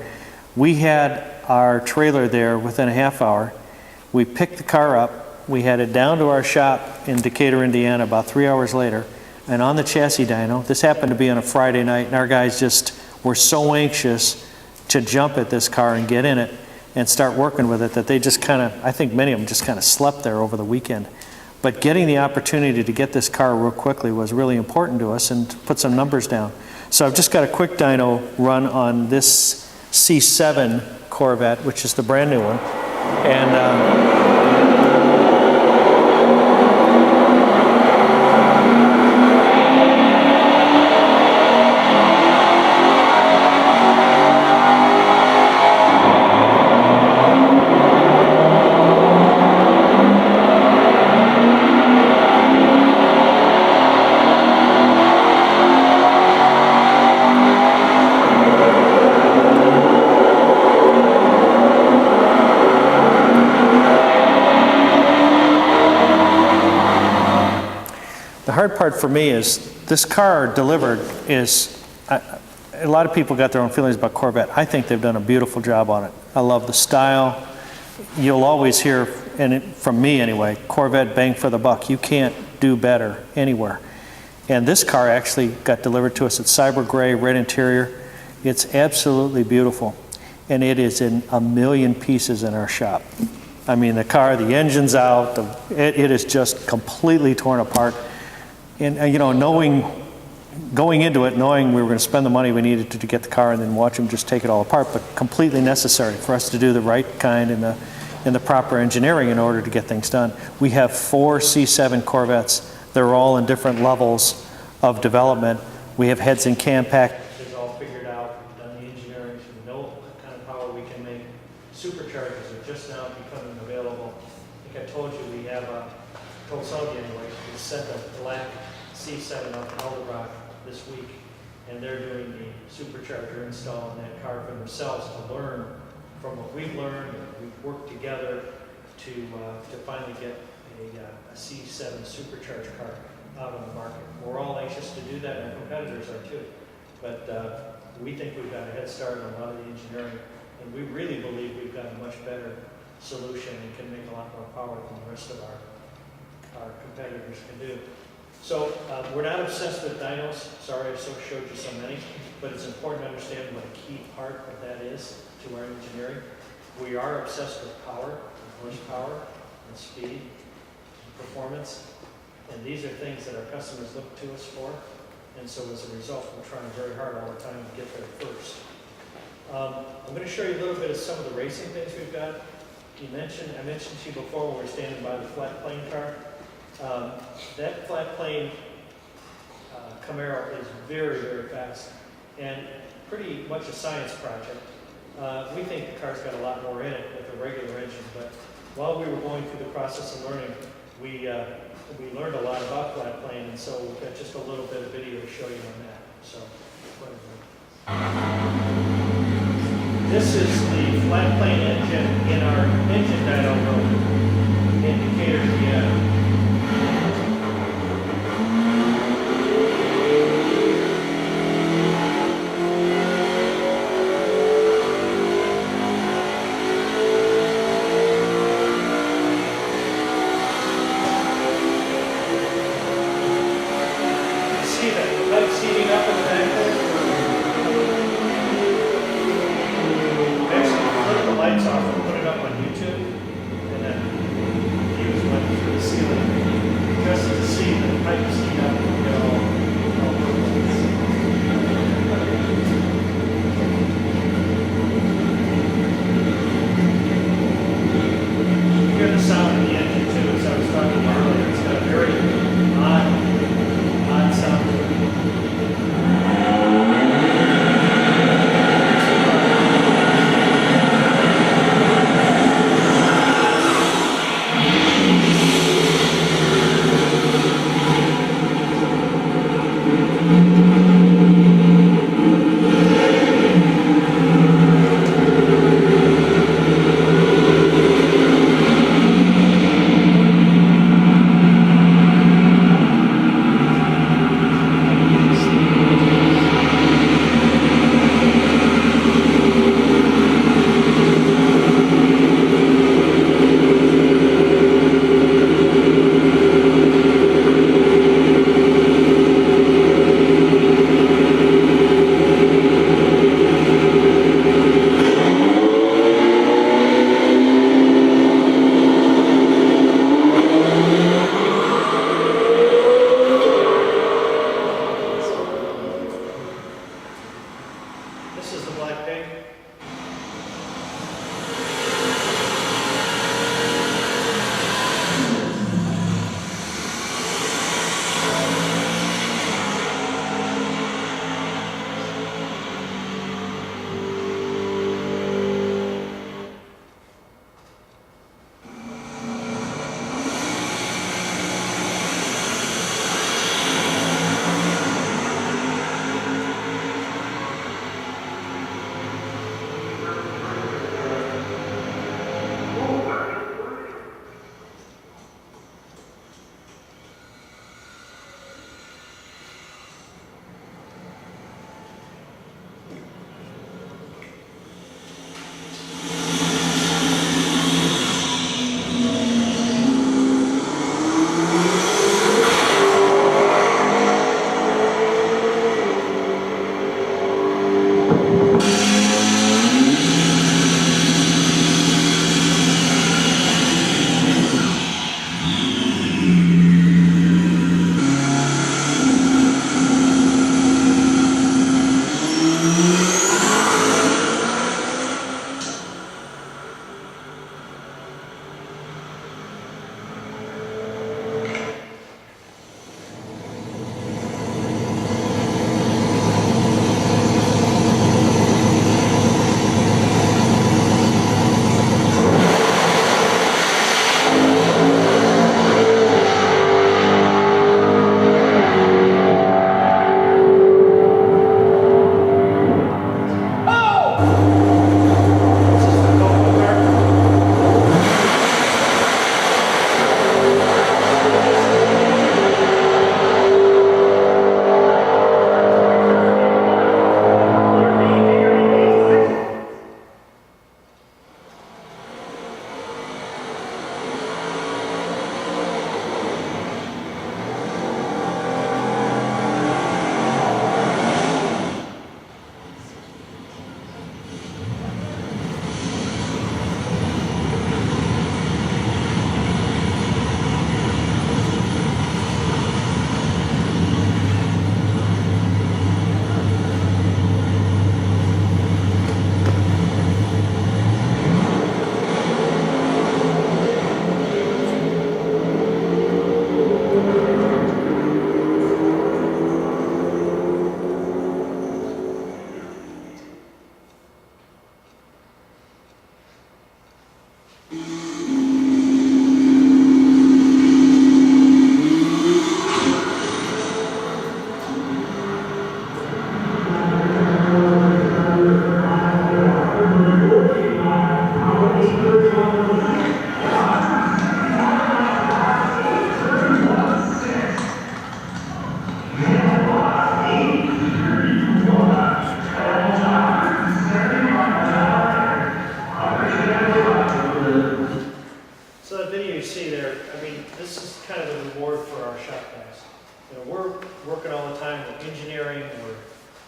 We had our trailer there within a half hour. We picked the car up. We had it down to our shop in Decatur, Indiana about 3 hours later. And on the chassis dyno, this happened to be on a Friday night, and our guys just were so anxious to jump at this car and get in it and start working with it that they just kind of, I think many of them just kind of slept there over the weekend. But getting the opportunity to get this car real quickly was really important to us and to put some numbers down. So I've just got a quick dyno run on this C7 Corvette, which is the brand new one. And the hard part for me is this car delivered is, a lot of people got their own feelings about Corvette. I think they've done a beautiful job on it. I love the style. You'll always hear, from me anyway, Corvette bang for the buck. You can't do better anywhere. And this car actually got delivered to us at cyber gray, red interior. It's absolutely beautiful. And it is in a million pieces in our shop. I mean, the car, the engine's out, it is just completely torn apart. And you know, going into it, knowing we were going to spend the money we needed to get the car and then watch them just take it all apart, but completely necessary for us to do the right kind and the proper engineering in order to get things done. We have 4 C7 Corvettes. They're all in different levels of development. We have heads and cam pack. It's all figured out, we've done the engineering, so we know what kind of power we can make. Superchargers are just now becoming available. I think I told you we have told some of you anyway, we sent a black C7 out to Elder Rock this week, and they're doing the supercharger install in that car for themselves to learn from what we've learned. We've worked together to finally get a C7 supercharged car out on the market. We're all anxious to do that, and our competitors are too. But we think we've got a head start on a lot of the engineering, and we really believe we've got a much better solution and can make a lot more power than the rest of our competitors can do. So we're not obsessed with dynos. Sorry I showed you so many, but it's important to understand what a key part of that is to our engineering. We are obsessed with power, and horsepower, and speed, and performance, and these are things that our customers look to us for, and so as a result, we're trying very hard all the time to get there first. I'm going to show you a little bit of some of the racing things we've got. I mentioned to you before when we were standing by the flat plane car. That flat plane Camaro is very, very fast and pretty much a science project. We think the car's got a lot more in it with a regular engine, but while we were going through the process of learning, we learned a lot about flat plane, and so we've got just a little bit of video to show you on that. So, this is the flat plane engine in our engine dyno room indicator GM. Lights off and put it up on YouTube, and then he was went through the ceiling. track day.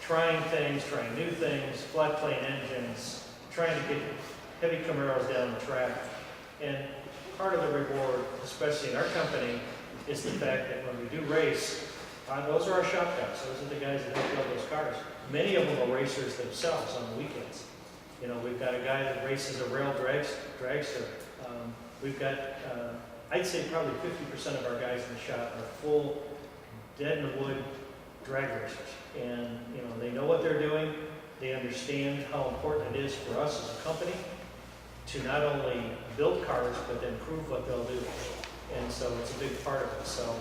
trying things, trying new things, flat plane engines, trying to get heavy Camaros down the track. And part of the reward, especially in our company, is the fact that when we do race, those are our shop guys. Those are the guys that help build those cars. Many of them are racers themselves on the weekends. You know, we've got a guy that races a rail dragster. We've got, I'd say probably 50% of our guys in the shop are full, dead-in-the-wood drag racers. And, you know, they know what they're doing. They understand how important it is for us as a company to not only build cars, but then prove what they'll do. And so it's a big part of it. So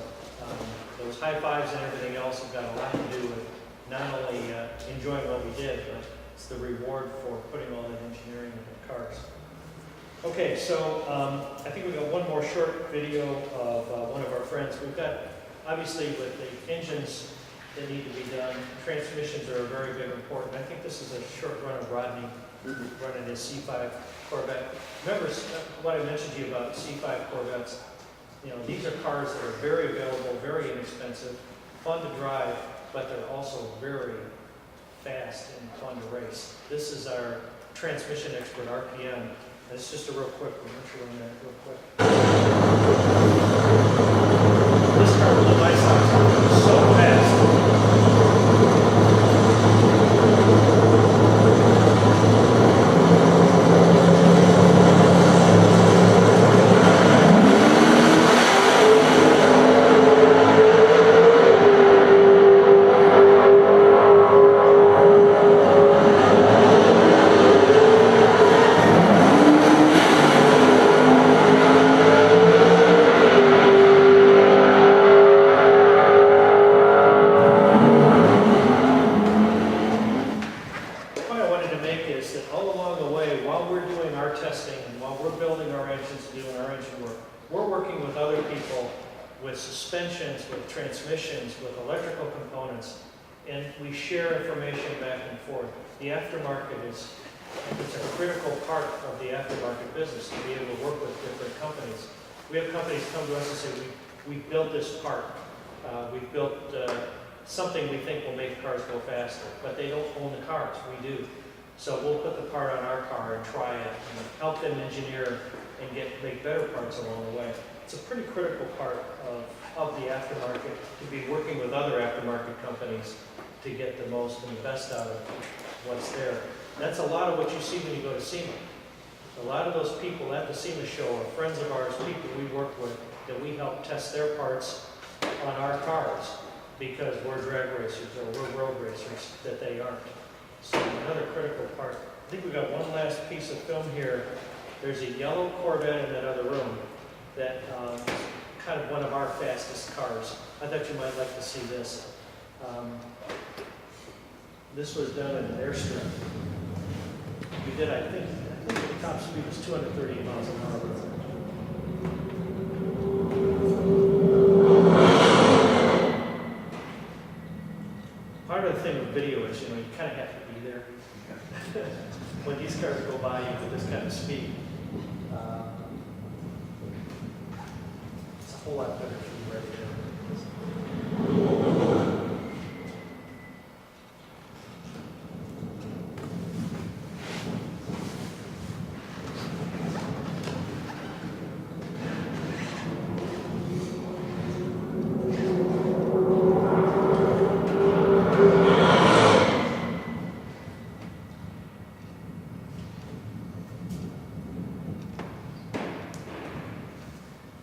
those high fives and everything else have got a lot to do with not only enjoying what we did, but it's the reward for putting all that engineering into the cars. Okay, so I think we've got one more short video of one of our friends. We've got, obviously, with the engines that need to be done, transmissions are very, very important. I think this is a short run of Rodney running his C5 Corvette. Remember what I mentioned to you about C5 Corvettes? You know, these are cars that are very available, very inexpensive, fun to drive, but they're also very fast and fun to race. This is our transmission expert, RPM. It's just a real quick one. Let's run that real quick. This car with the lights on is so fast. along the way, while we're doing our testing and while we're building our engines and doing our engine work, we're working with other people with suspensions, with transmissions, with electrical components, and we share information back and forth. The aftermarket it's a critical part of the aftermarket business to be able to work with different companies. We have companies come to us and say, we built this part. We've built something we think will make cars go faster, but they don't own the cars, we do. So we'll put the part on our car and try it and help them engineer and make better parts along the way. It's a pretty critical part of the aftermarket to be working with other aftermarket companies to get the most and the best out of what's there. That's a lot of what you see when you go to SEMA. A lot of those people at the SEMA show are friends of ours, people we work with, that we help test their parts on our cars because we're drag racers or we're road racers that they aren't. So another critical part. I think we've got one last piece of film here. There's a yellow Corvette in that other room that is kind of one of our fastest cars. I thought you might like to see this. This was done in an airstrip. We did, I think the top speed was 238 miles an hour. Part of the thing with video is, you kind of have to be there. When these cars go by you with this kind of speed, it's a whole lot better for you right there.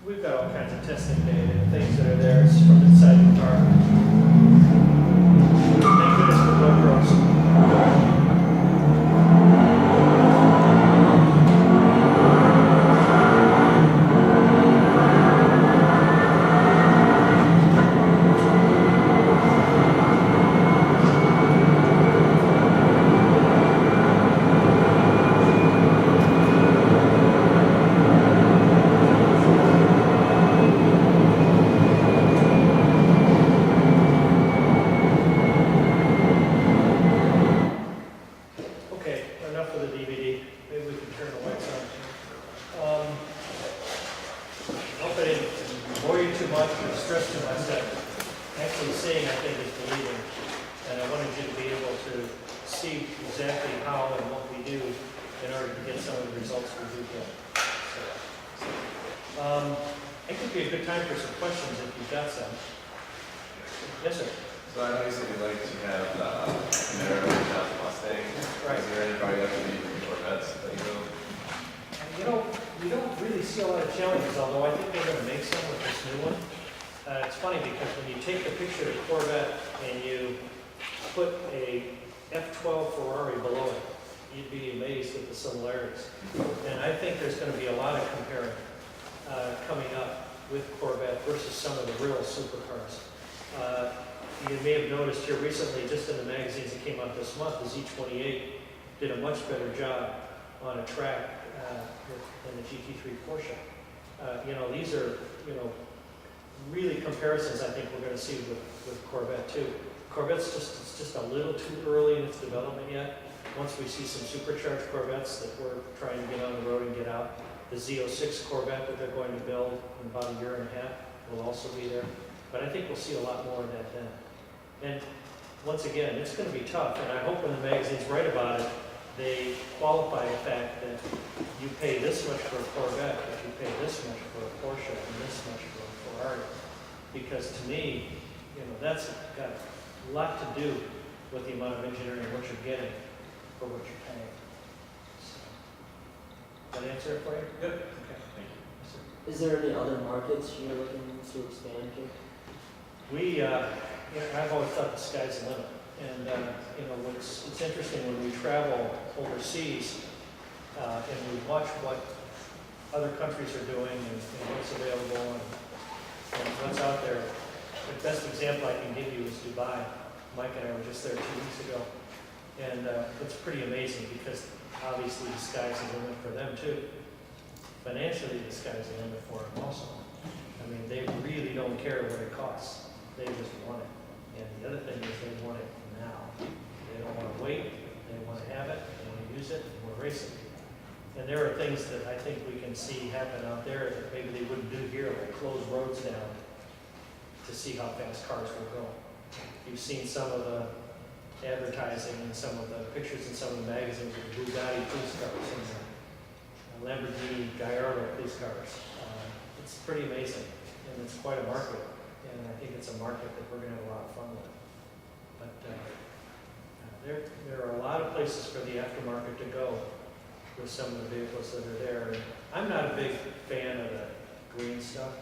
We've got all kinds of testing data and things that are there from inside the car. Thank goodness for GoPros. Okay, enough of the DVD. Maybe we can turn the lights on. I hope I didn't bore you too much or stress too much. That actually seeing, I think, is believing. And I wanted you to be able to see exactly how and what we do in order to get some of the results we do get. I think it'd be a good time for some questions if you've got some. Yes, sir. So I know you said you like to have Camaro and Mustang. Right. Is there anybody else you need for Corvettes that you know? We don't really see a lot of challenges, although I think they're going to make some with this new one. It's funny because when you take the picture of the Corvette and you put a F12 Ferrari below it, you'd be amazed at the similarities. And I think there's going to be a lot of comparing coming up with Corvette versus some of the real supercars. You may have noticed here recently, just in the magazines that came out this month, the Z28 did a much better job on a track than the GT3 Porsche. These are, really comparisons I think we're going to see with Corvette too. Corvette's just a little too early in its development yet. Once we see some supercharged Corvettes that we're trying to get on the road and get out, the Z06 Corvette that they're going to build in about a year and a half will also be there. But I think we'll see a lot more of that then. And once again, it's going to be tough, and I hope when the magazines write about it, they qualify the fact that you pay this much for a Corvette, but you pay this much for a Porsche and this much for a Ferrari. Because to me, that's got a lot to do with the amount of engineering, what you're getting for what you're paying. So, that answer it for you? Yep. Okay. Thank you. Is there any other markets you're looking to expand to? I've always thought the sky's the limit. And, it's interesting when we travel overseas and we watch what other countries are doing and what's available and what's out there. The best example I can give you is Dubai. Mike and I were just there 2 weeks ago. And it's pretty amazing because obviously the sky's the limit for them too. Financially, the sky's the limit for them also. I mean, they really don't care what it costs. They just want it. And the other thing is they want it now. They don't want to wait. They want to have it. They want to use it. They want to race it. And there are things that I think we can see happen out there that maybe they wouldn't do here, like close roads down to see how fast cars will go. You've seen some of the advertising and some of the pictures in some of the magazines of the Bugatti police cars and the Lamborghini Gallardo police cars. It's pretty amazing, and it's quite a market, and I think it's a market that we're going to have a lot of fun with. But there are a lot of places for the aftermarket to go with some of the vehicles that are there. And I'm not a big fan of the green stuff,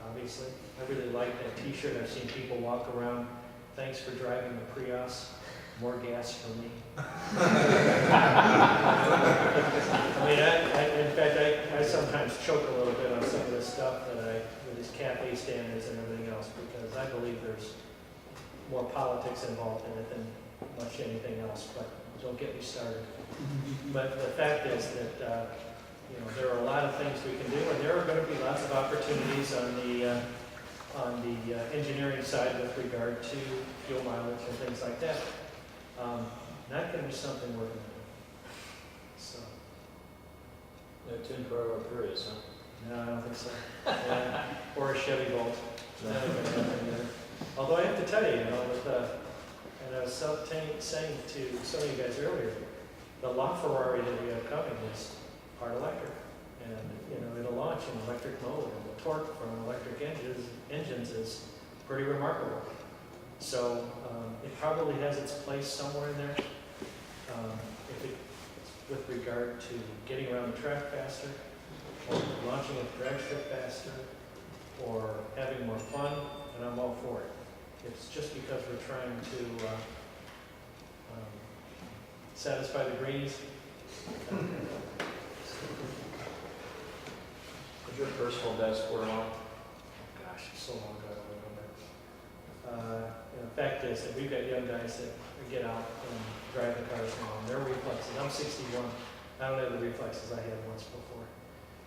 obviously. I really like that T-shirt. I've seen people walk around, "Thanks for driving the Prius. More gas for me." I mean, in fact, I sometimes choke a little bit on some of this stuff with these CAFE standards and everything else, because I believe there's more politics involved in it than much anything else, but don't get me started. But the fact is that, there are a lot of things we can do, and there are going to be lots of opportunities on the engineering side with regard to fuel mileage and things like that. Not going to be something we're going to do. So. No twin Corolla Ferris, huh? No, I don't think so. Yeah. Or a Chevy Bolt. No, nothing there. Although I have to tell you, and I was saying to some of you guys earlier, the LaFerrari that we have coming is part electric. And, it'll launch in electric mode, and the torque from electric engines is pretty remarkable. So it probably has its place somewhere in there. With regard to getting around the track faster, or launching a drag strip faster, or having more fun, and I'm all for it. It's just because we're trying to satisfy the greenies. Is your personal best quarter mile? Gosh, so long ago, I don't remember. The fact is that we've got young guys that get out and drive the cars now, and their reflexes. I'm 61. I don't have the reflexes I had once before,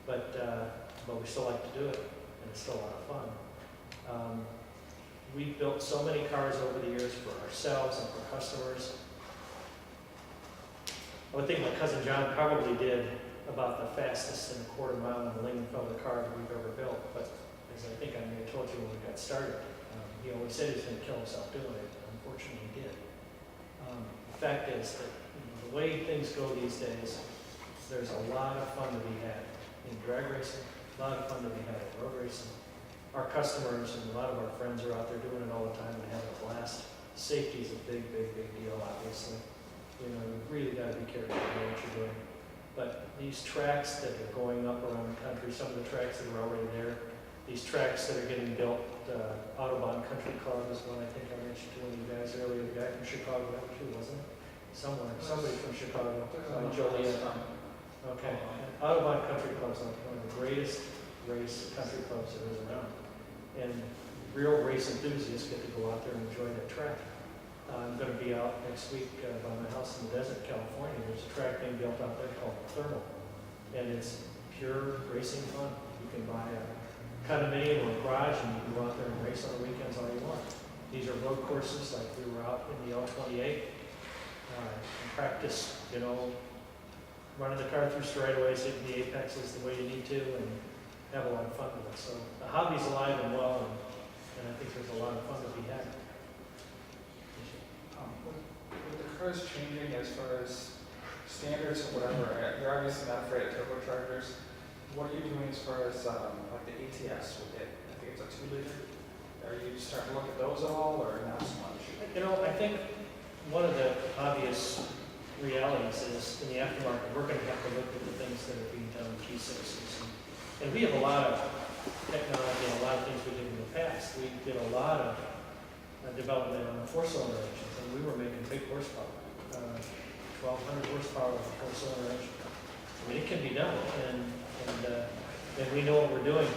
but we still like to do it, and it's still a lot of fun. We've built so many cars over the years for ourselves and for customers. I would think my cousin John probably did about the fastest in a quarter mile in the Lingenfelter car that we've ever built, but as I think I may have told you when we got started, he always said he was going to kill himself doing it, but unfortunately he did. The fact is that the way things go these days, there's a lot of fun to be had in drag racing, a lot of fun to be had in road racing. Our customers and a lot of our friends are out there doing it all the time and having a blast. Safety is a big, big, big deal, obviously. You've really got to be careful about what you're doing. But these tracks that are going up around the country, some of the tracks that are already there, these tracks that are getting built, Autobahn Country Club is one I think I mentioned to one of you guys earlier. The guy from Chicago, that was too, wasn't it? Somebody from Chicago, Joliet. Okay. Autobahn Country Club is like one of the greatest race country clubs there is around. And real race enthusiasts get to go out there and enjoy that track. I'm going to be out next week by my house in the desert, California. There's a track being built out there called Thermal. And it's pure racing fun. You can buy a condominium or a garage and you can go out there and race on the weekends all you want. These are road courses like we were out in the L28 and practice, running the car through straightaways, hitting the apexes the way you need to, and have a lot of fun with it. So the hobby's alive and well, and I think there's a lot of fun to be had. With the cars changing as far as standards or whatever, you're obviously not afraid of turbochargers. What are you doing as far as like the ATS with it? I think it's a 2-liter. Are you starting to look at those at all, or not so much? I think one of the obvious realities is in the aftermarket, we're going to have to look at the things that are being done with G6s. And we have a lot of technology and a lot of things we did in the past. We did a lot of development on the 4-cylinder engines, and we were making big horsepower, 1,200 horsepower with a 4-cylinder engine. I mean, it can be done, and we know what we're doing.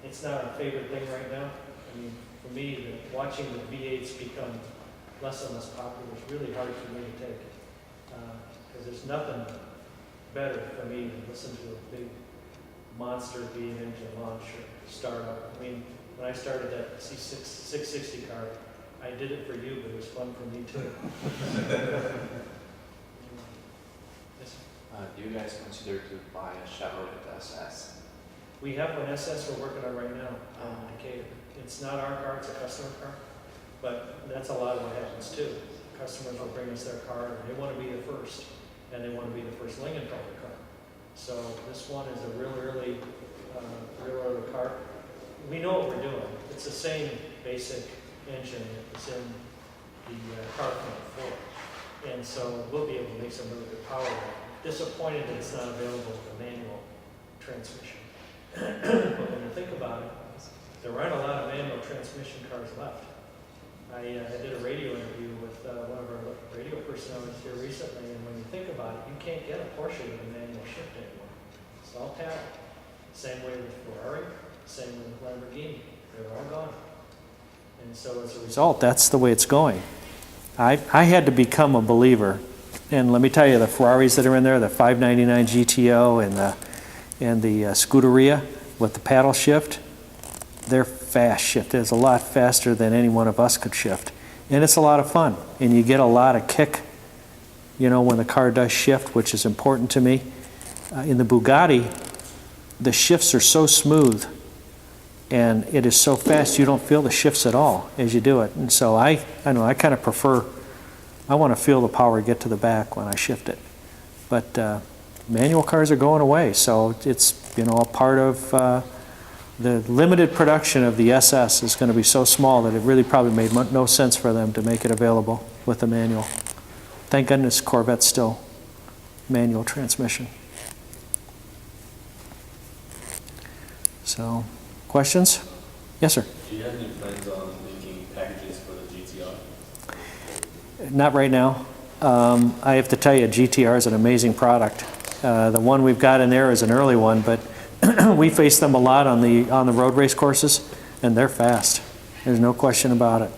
It's not our favorite thing right now. I mean, for me, watching the V8s become less and less popular is really hard for me to take. Because there's nothing better for me than listen to a big monster V8 engine launch or start up. I mean, when I started that 660 car, I did it for you, but it was fun for me too. Yes, Do you guys consider to buy a Chevrolet SS? we have an SS we're working on right now in Decatur. It's not our car, it's a customer car, but that's a lot of what happens too. Customers will bring us their car and they want to be the first, and they want to be the first Lingenfelter car. So this one is a real early car. We know what we're doing. It's the same basic engine that was in the car from before. And so we'll be able to make some really good power with it. Disappointed that it's not available with a manual transmission. But when you think about it, there aren't a lot of manual transmission cars left. I did a radio interview with one of our radio personalities here recently, and when you think about it, you can't get a Porsche with a manual shift anymore. It's all paddle. Same way with Ferrari, same way with Lamborghini. They're all gone. And so as a result, That's the way it's going. I had to become a believer, and let me tell you, the Ferraris that are in there, the 599 GTO and the Scuderia with the paddle shift, they're fast shift. It's a lot faster than any one of us could shift, and it's a lot of fun. And you get a lot of kick, when the car does shift, which is important to me. In the Bugatti, the shifts are so smooth, and it is so fast you don't feel the shifts at all as you do it. And so I kind of prefer. I want to feel the power get to the back when I shift it. But manual cars are going away, so it's a part of the limited production of the SS is going to be so small that it really probably made no sense for them to make it available with the manual. Thank goodness Corvette's still manual transmission. So, questions? Yes, sir. Do you have any plans on making packages for the GTR? Not right now. I have to tell you, GTR is an amazing product. The one we've got in there is an early one, but we face them a lot on the road race courses, and they're fast. There's no question about it.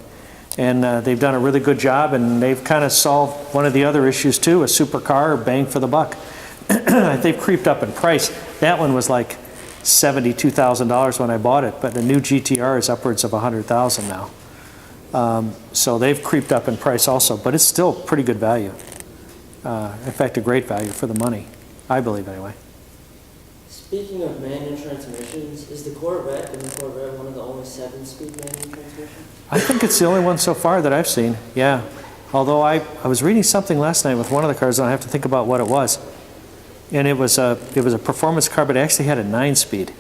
And they've done a really good job, and they've kind of solved one of the other issues too, a supercar, bang for the buck. They've creeped up in price. That one was like $72,000 when I bought it, but the new GTR is upwards of $100,000 now. So they've creeped up in price also, but it's still pretty good value. In fact, a great value for the money, I believe anyway. Speaking of manual transmissions, is the Corvette one of the only 7-speed manual transmissions? I think it's the only one so far that I've seen, yeah. Although I was reading something last night with one of the cars, and I have to think about what it was. And it was a performance car, but it actually had a 9-speed.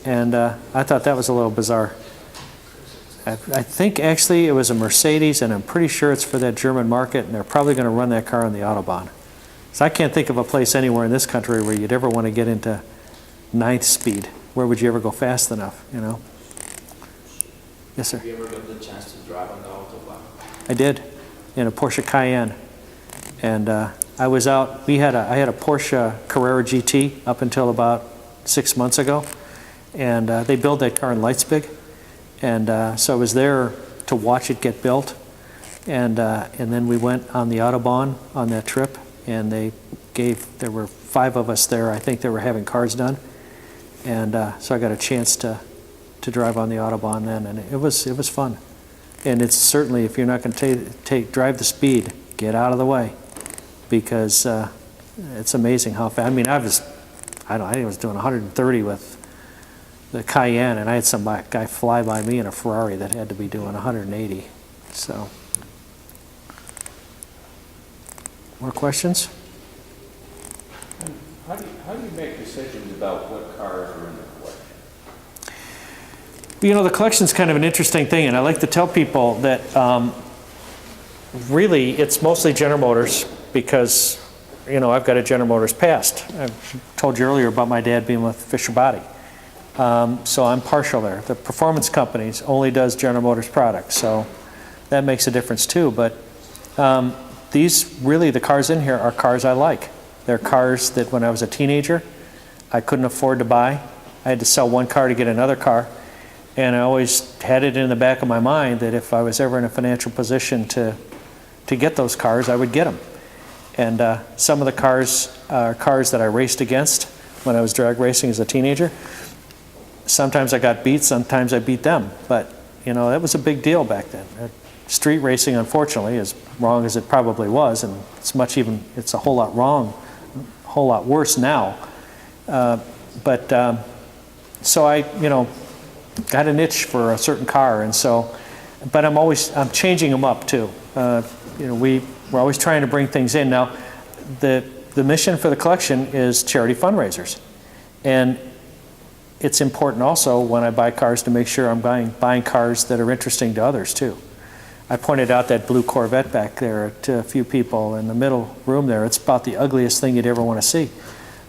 And I thought that was a little bizarre. I think actually it was a Mercedes, and I'm pretty sure it's for that German market, and they're probably going to run that car on the Autobahn. So I can't think of a place anywhere in this country where you'd ever want to get into 9th speed. Where would you ever go fast enough, Yes, sir. Have you ever got the chance to drive on the Autobahn? I did, in a Porsche Cayenne. And I was out, I had a Porsche Carrera GT up until about 6 months ago. And they built that car in Leipzig. And so I was there to watch it get built. And then we went on the Autobahn on that trip. And there were 5 of us there. I think they were having cars done. And so I got a chance to drive on the Autobahn then. And it was fun. And it's certainly, if you're not going to drive the speed, get out of the way. Because it's amazing how fast. I mean, I think I was doing 130 with the Cayenne, and I had some guy fly by me in a Ferrari that had to be doing 180. So, more questions? How do you make decisions about what cars are in the collection? The collection's kind of an interesting thing, and I like to tell people that really it's mostly General Motors because, I've got a General Motors past. I told you earlier about my dad being with Fisher Body. So I'm partial there. The performance companies only does General Motors products, so that makes a difference too. But the cars in here are cars I like. They're cars that when I was a teenager, I couldn't afford to buy. I had to sell one car to get another car. And I always had it in the back of my mind that if I was ever in a financial position to get those cars, I would get them. And some of the cars are cars that I raced against when I was drag racing as a teenager. Sometimes I got beat, sometimes I beat them. But, you know, that was a big deal back then. Street racing, unfortunately, as wrong as it probably was, and it's a whole lot wrong, a whole lot worse now. So I, you know, got an itch for a certain car, and so, but I'm changing them up too. You know, we're always trying to bring things in. Now, the mission for the collection is charity fundraisers, and it's important also when I buy cars to make sure I'm buying cars that are interesting to others too. I pointed out that blue Corvette back there to a few people in the middle room there. It's about the ugliest thing you'd ever want to see.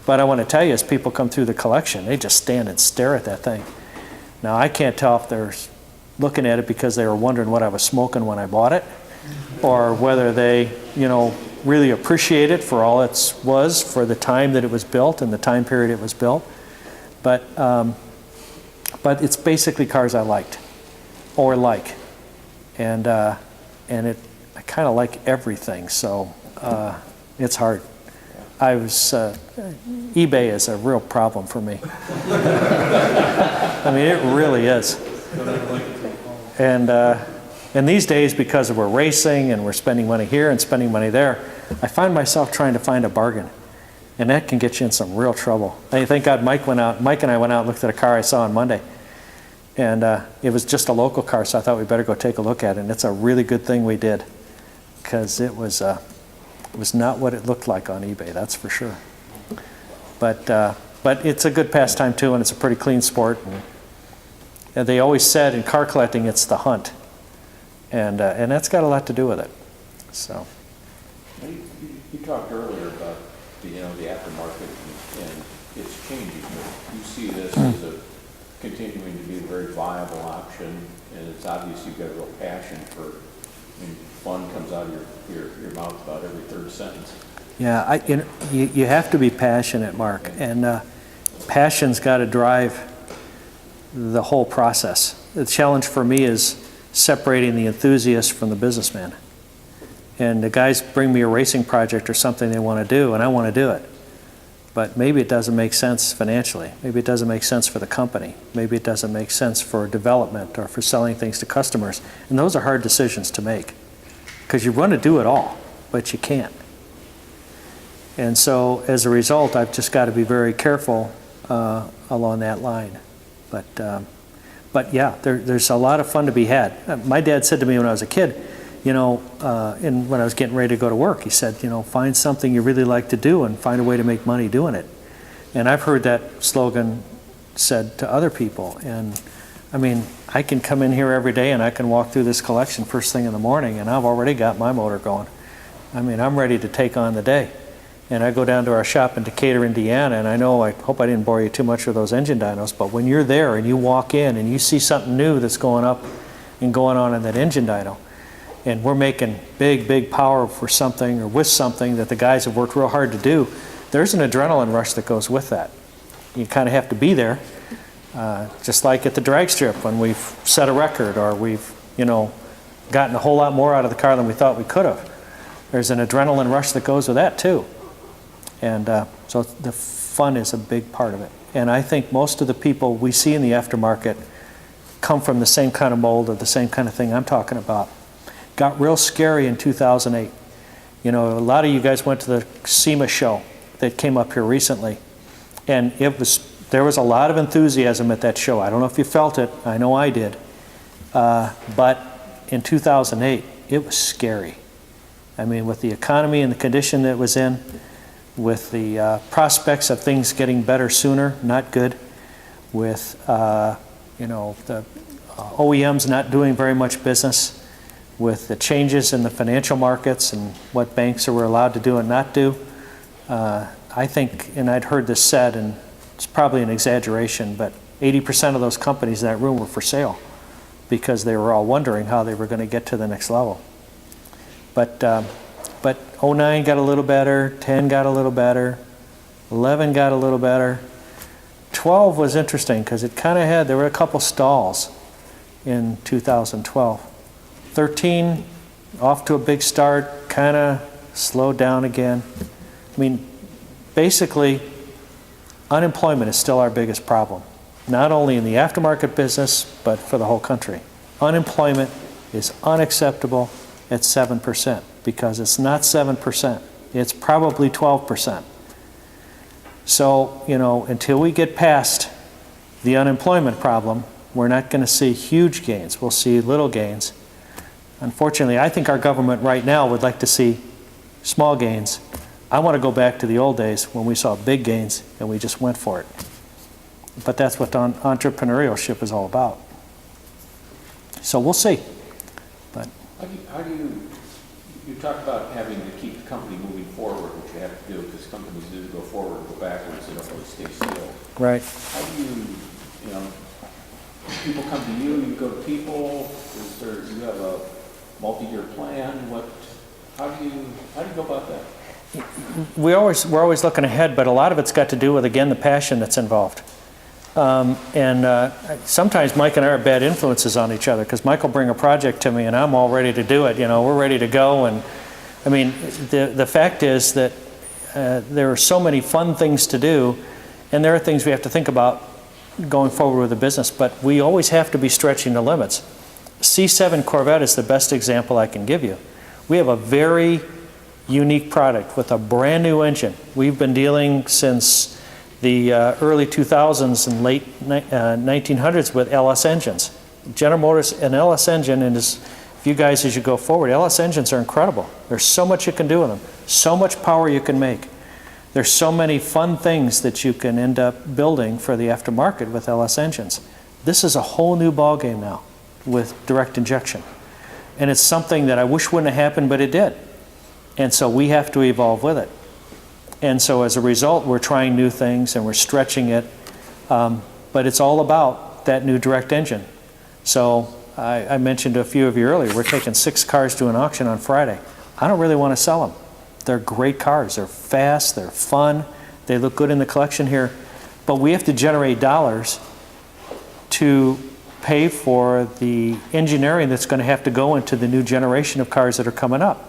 But I want to tell you, as people come through the collection, they just stand and stare at that thing. Now, I can't tell if they're looking at it because they were wondering what I was smoking when I bought it, or whether they, you know, really appreciate it for all it was, for the time that it was built and the time period it was built. But it's basically cars I liked, or like. And I kind of like everything, so it's hard. eBay is a real problem for me. I mean, it really is. And these days, because we're racing and we're spending money here and spending money there, I find myself trying to find a bargain, and that can get you in some real trouble. And thank God Mike and I went out and looked at a car I saw on Monday. And it was just a local car, so I thought we'd better go take a look at it. And it's a really good thing we did, because it was not what it looked like on eBay, that's for sure. But it's a good pastime too, and it's a pretty clean sport. And they always said in car collecting, it's the hunt, and that's got a lot to do with it. So. You talked earlier about the aftermarket and it's changing. You see this as continuing to be a very viable option, and it's obvious you've got a real passion for. I mean, fun comes out of your mouth about every third sentence. Yeah, you have to be passionate, Mark, and passion's got to drive the whole process. The challenge for me is separating the enthusiast from the businessman. And the guys bring me a racing project or something they want to do, and I want to do it. But maybe it doesn't make sense financially. Maybe it doesn't make sense for the company. Maybe it doesn't make sense for development or for selling things to customers. And those are hard decisions to make, because you want to do it all, but you can't. And so as a result, I've just got to be very careful along that line. But yeah, there's a lot of fun to be had. My dad said to me when I was a kid, when I was getting ready to go to work, he said, find something you really like to do and find a way to make money doing it. And I've heard that slogan said to other people. And I mean, I can come in here every day and I can walk through this collection first thing in the morning, and I've already got my motor going. I mean, I'm ready to take on the day. And I go down to our shop in Decatur, Indiana, and I hope I didn't bore you too much with those engine dynos, but when you're there and you walk in and you see something new that's going up and going on in that engine dyno, and we're making big power for something or with something that the guys have worked real hard to do, there's an adrenaline rush that goes with that. You kind of have to be there, just like at the drag strip when we've set a record or we've, gotten a whole lot more out of the car than we thought we could have. There's an adrenaline rush that goes with that too. And so the fun is a big part of it. And I think most of the people we see in the aftermarket come from the same kind of mold or the same kind of thing I'm talking about. Got real scary in 2008. A lot of you guys went to the SEMA show that came up here recently. And there was a lot of enthusiasm at that show. I don't know if you felt it. I know I did. But in 2008, it was scary. I mean, with the economy and the condition that it was in, with the prospects of things getting better sooner, not good, with the OEMs not doing very much business, with the changes in the financial markets and what banks were allowed to do and not do. I think, and I'd heard this said, and it's probably an exaggeration, but 80% of those companies in that room were for sale because they were all wondering how they were going to get to the next level. But 09 got a little better, 10 got a little better, 11 got a little better. 12 was interesting because there were a couple stalls in 2012. 13, off to a big start, kind of slowed down again. I mean, basically, unemployment is still our biggest problem, not only in the aftermarket business, but for the whole country. Unemployment is unacceptable at 7%, because it's not 7%, it's probably 12%. So, you know, until we get past the unemployment problem, we're not going to see huge gains. We'll see little gains. Unfortunately, I think our government right now would like to see small gains. I want to go back to the old days when we saw big gains and we just went for it. But that's what entrepreneurship is all about. So we'll see. But How do you talk about having to keep the company moving forward, which you have to do, because companies do go forward, go backwards, they don't really stay still. right. How do you know, people come to you, you go to people, you have a multi-year plan, how do you go about that? We're always looking ahead, but a lot of it's got to do with, again, the passion that's involved. Sometimes Mike and I are bad influences on each other, because Mike will bring a project to me and I'm all ready to do it. You know, we're ready to go. And I mean, the fact is that there are so many fun things to do, and there are things we have to think about going forward with the business, but we always have to be stretching the limits. C7 Corvette is the best example I can give you. We have a very unique product with a brand new engine. We've been dealing since the early 2000s and late 1900s with LS engines. General Motors, an LS engine, and if you guys, as you go forward, LS engines are incredible. There's so much you can do with them, so much power you can make. There's so many fun things that you can end up building for the aftermarket with LS engines. This is a whole new ballgame now with direct injection. And it's something that I wish wouldn't have happened, but it did. And so we have to evolve with it. And so as a result, we're trying new things and we're stretching it. But it's all about that new direct engine. So I mentioned to a few of you earlier, we're taking 6 cars to an auction on Friday. I don't really want to sell them. They're great cars. They're fast. They're fun. They look good in the collection here. But we have to generate dollars to pay for the engineering that's going to have to go into the new generation of cars that are coming up.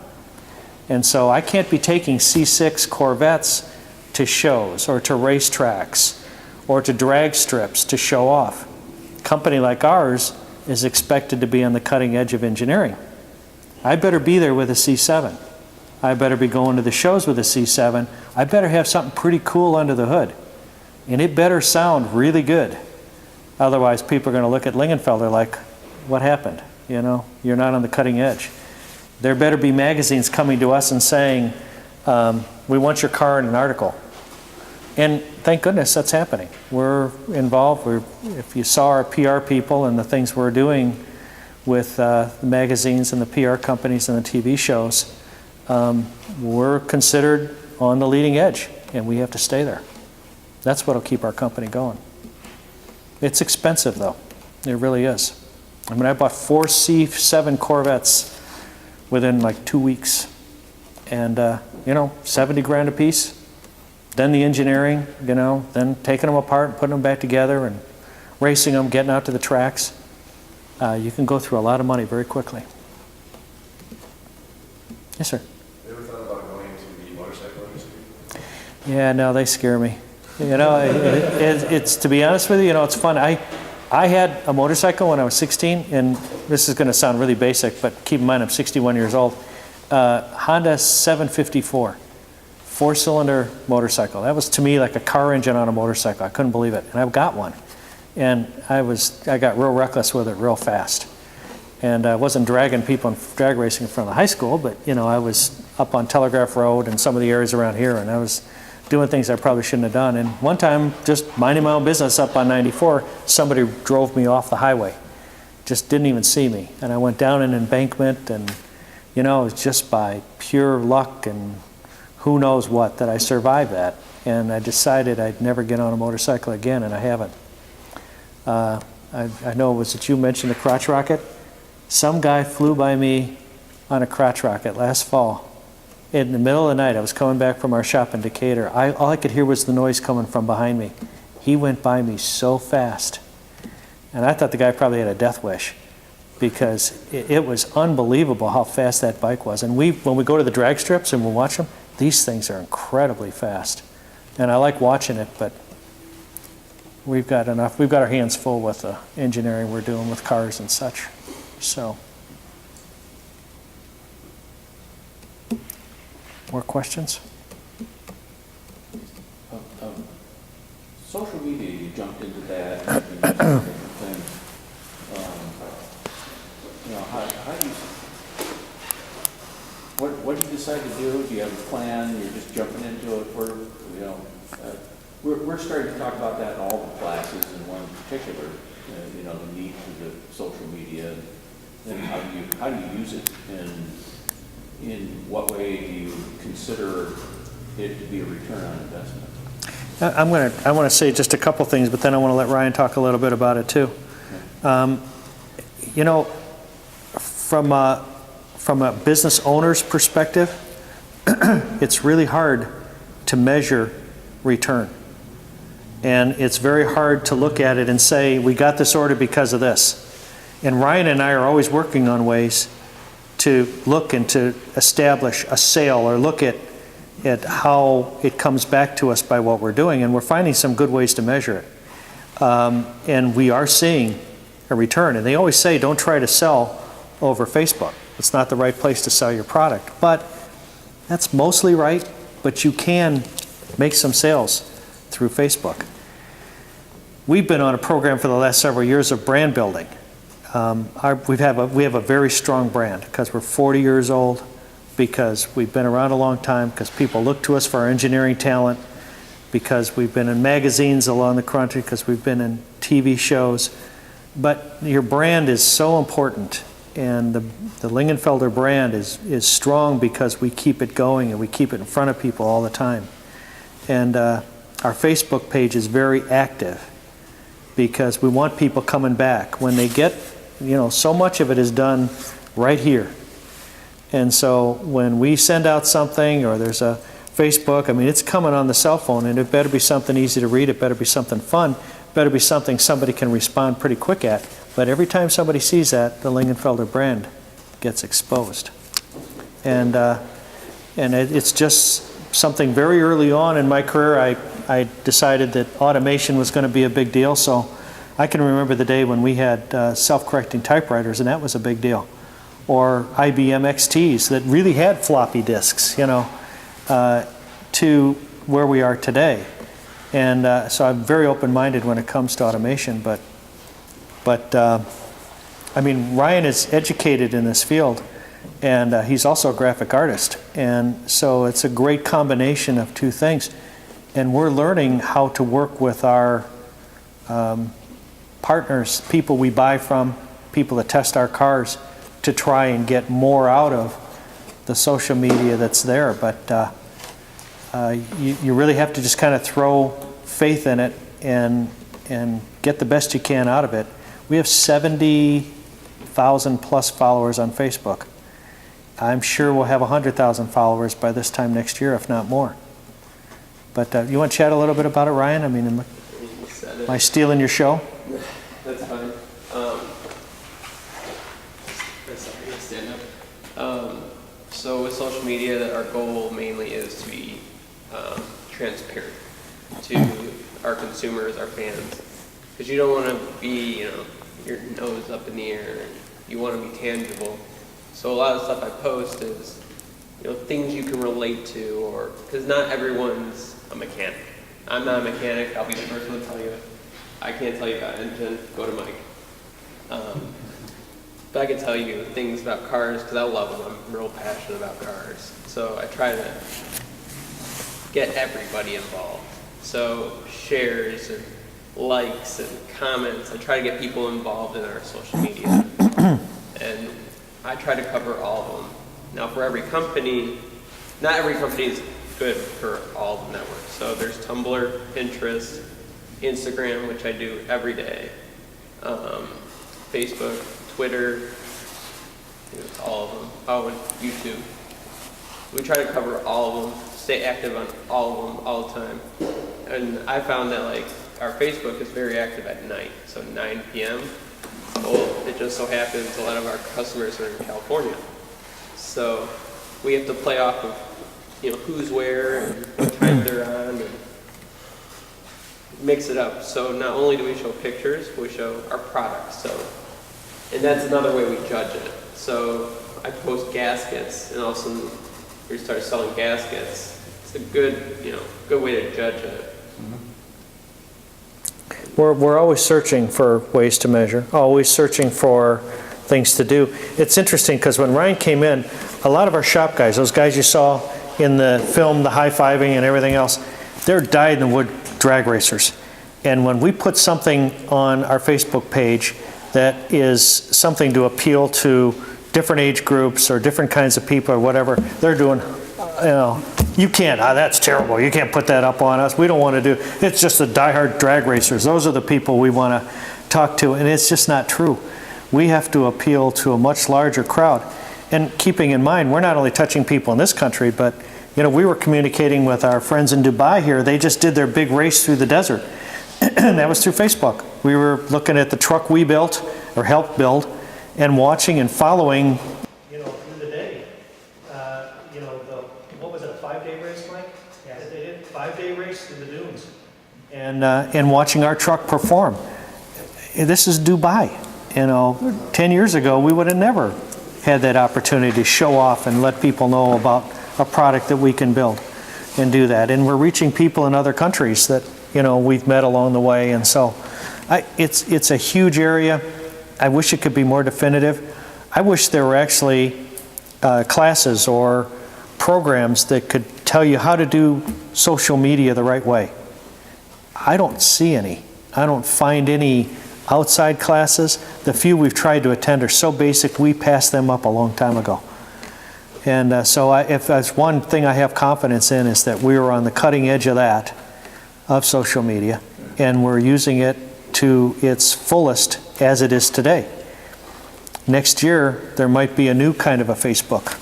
And so I can't be taking C6 Corvettes to shows or to racetracks or to drag strips to show off. A company like ours is expected to be on the cutting edge of engineering. I better be there with a C7. I better be going to the shows with a C7. I better have something pretty cool under the hood. And it better sound really good. Otherwise, people are going to look at Lingenfelter like, what happened? You know, you're not on the cutting edge. There better be magazines coming to us and saying, we want your car in an article. And thank goodness that's happening. We're involved. If you saw our PR people and the things we're doing with the magazines and the PR companies and the TV shows, we're considered on the leading edge, and we have to stay there. That's what will keep our company going. It's expensive, though. It really is. I mean, I bought 4 C7 Corvettes within like 2 weeks. And, you know, 70 grand a piece. Then the engineering, you know, then taking them apart and putting them back together and racing them, getting out to the tracks. You can go through a lot of money very quickly. Yes, sir? Have you ever thought about going into the motorcycle industry? Yeah, no, they scare me. You know, it's to be honest with you, you know, it's fun. I had a motorcycle when I was 16, and this is going to sound really basic, but keep in mind I'm 61 years old. Honda 754, 4-cylinder motorcycle. That was to me like a car engine on a motorcycle. I couldn't believe it, and I've got one. And I got real reckless with it real fast. And I wasn't dragging people in drag racing in front of the high school, but you know, I was up on Telegraph Road and some of the areas around here, and I was doing things I probably shouldn't have done. And one time, just minding my own business up on 94, somebody drove me off the highway. Just didn't even see me. And I went down an embankment, and you know, it was just by pure luck and who knows what that I survived that. And I decided I'd never get on a motorcycle again, and I haven't. I know, was it you mentioned the crotch rocket? Some guy flew by me on a crotch rocket last fall. In the middle of the night, I was coming back from our shop in Decatur. All I could hear was the noise coming from behind me. He went by me so fast. And I thought the guy probably had a death wish. because it was unbelievable how fast that bike was. And when we go to the drag strips and we watch them, these things are incredibly fast. And I like watching it, but we've got our hands full with the engineering we're doing with cars and such. So, more questions? Social media, you jumped into that, and you mentioned different things. How do you, what do you decide to do? Do you have a plan? You're just jumping into it? We're starting to talk about that in all the classes, and one in particular, the need for the social media, and how do you use it, and in what way do you consider it to be a return on investment? I want to say just a couple things, but then I want to let Ryan talk a little bit about it too. From a business owner's perspective, it's really hard to measure return. And it's very hard to look at it and say, we got this order because of this. And Ryan and I are always working on ways to look and to establish a sale or look at how it comes back to us by what we're doing. And we're finding some good ways to measure it. And we are seeing a return. And they always say, don't try to sell over Facebook. It's not the right place to sell your product. But that's mostly right, but you can make some sales through Facebook. We've been on a program for the last several years of brand building. We have a very strong brand because we're 40 years old, because we've been around a long time, because people look to us for our engineering talent, because we've been in magazines along the country, because we've been in TV shows. But your brand is so important, and the Lingenfelter brand is strong because we keep it going and we keep it in front of people all the time. And our Facebook page is very active because we want people coming back. When they get, so much of it is done right here. And so when we send out something or there's a Facebook, it's coming on the cell phone, and it better be something easy to read, it better be something fun, it better be something somebody can respond pretty quick at. But every time somebody sees that, the Lingenfelter brand gets exposed. And it's just something very early on in my career, I decided that automation was going to be a big deal. So I can remember the day when we had self-correcting typewriters, and that was a big deal. Or IBM XTs that really had floppy disks, to where we are today. And so I'm very open-minded when it comes to automation. But Ryan is educated in this field, and he's also a graphic artist. And so it's a great combination of two things. And we're learning how to work with our partners, people we buy from, people that test our cars, to try and get more out of the social media that's there. But you really have to just kind of throw faith in it and get the best you can out of it. We have 70,000 plus followers on Facebook. I'm sure we'll have 100,000 followers by this time next year, if not more. But you want to chat a little bit about it, Ryan? Am I stealing your show? That's fine. Stand up. So with social media, our goal mainly is to be transparent to our consumers, our fans, because you don't want to be, your nose up in the air. You want to be tangible. So a lot of stuff I post is, things you can relate to, or because not everyone's a mechanic. I'm not a mechanic. I'll be the first one to tell you. I can't tell you about engine. Go to Mike. But I can tell you things about cars because I love them. I'm real passionate about cars. So I try to get everybody involved. So shares and likes and comments. I try to get people involved in our social media. And I try to cover all of them. Now for every company, not every company is good for all the networks. So there's Tumblr, Pinterest, Instagram, which I do every day, Facebook, Twitter, all of them. Oh, and YouTube. We try to cover all of them, stay active on all of them all the time. And I found that our Facebook is very active at night, so 9 p.m. Well, it just so happens a lot of our customers are in California. So we have to play off of, who's where and what time they're on and mix it up. So not only do we show pictures, we show our products. So, and that's another way we judge it. So I post gaskets, and all of a sudden we start selling gaskets. It's a good, good way to judge it. We're always searching for ways to measure, always searching for things to do. It's interesting because when Ryan came in, a lot of our shop guys, those guys you saw in the film, the high-fiving and everything else, they're dyed-in-the-wood drag racers. And when we put something on our Facebook page that is something to appeal to different age groups or different kinds of people or whatever, they're doing, you can't, that's terrible, you can't put that up on us, we don't want to do, it's just the diehard drag racers, those are the people we want to talk to, and it's just not true. We have to appeal to a much larger crowd. And keeping in mind, we're not only touching people in this country, but we were communicating with our friends in Dubai here. They just did their big race through the desert, and that was through Facebook. We were looking at the truck we built, or helped build, and watching and following. Through the day, what was it, a 5-day race, Mike? Yeah. That they did, 5-day race through the dunes. And watching our truck perform. This is Dubai. 10 years ago, we would have never had that opportunity to show off and let people know about a product that we can build and do that. And we're reaching people in other countries that, we've met along the way. And so it's a huge area. I wish it could be more definitive. I wish there were actually classes or programs that could tell you how to do social media the right way. I don't see any. I don't find any outside classes. The few we've tried to attend are so basic, we passed them up a long time ago. And so if that's one thing I have confidence in, is that we are on the cutting edge of that, of social media, and we're using it to its fullest as it is today. Next year, there might be a new kind of a Facebook,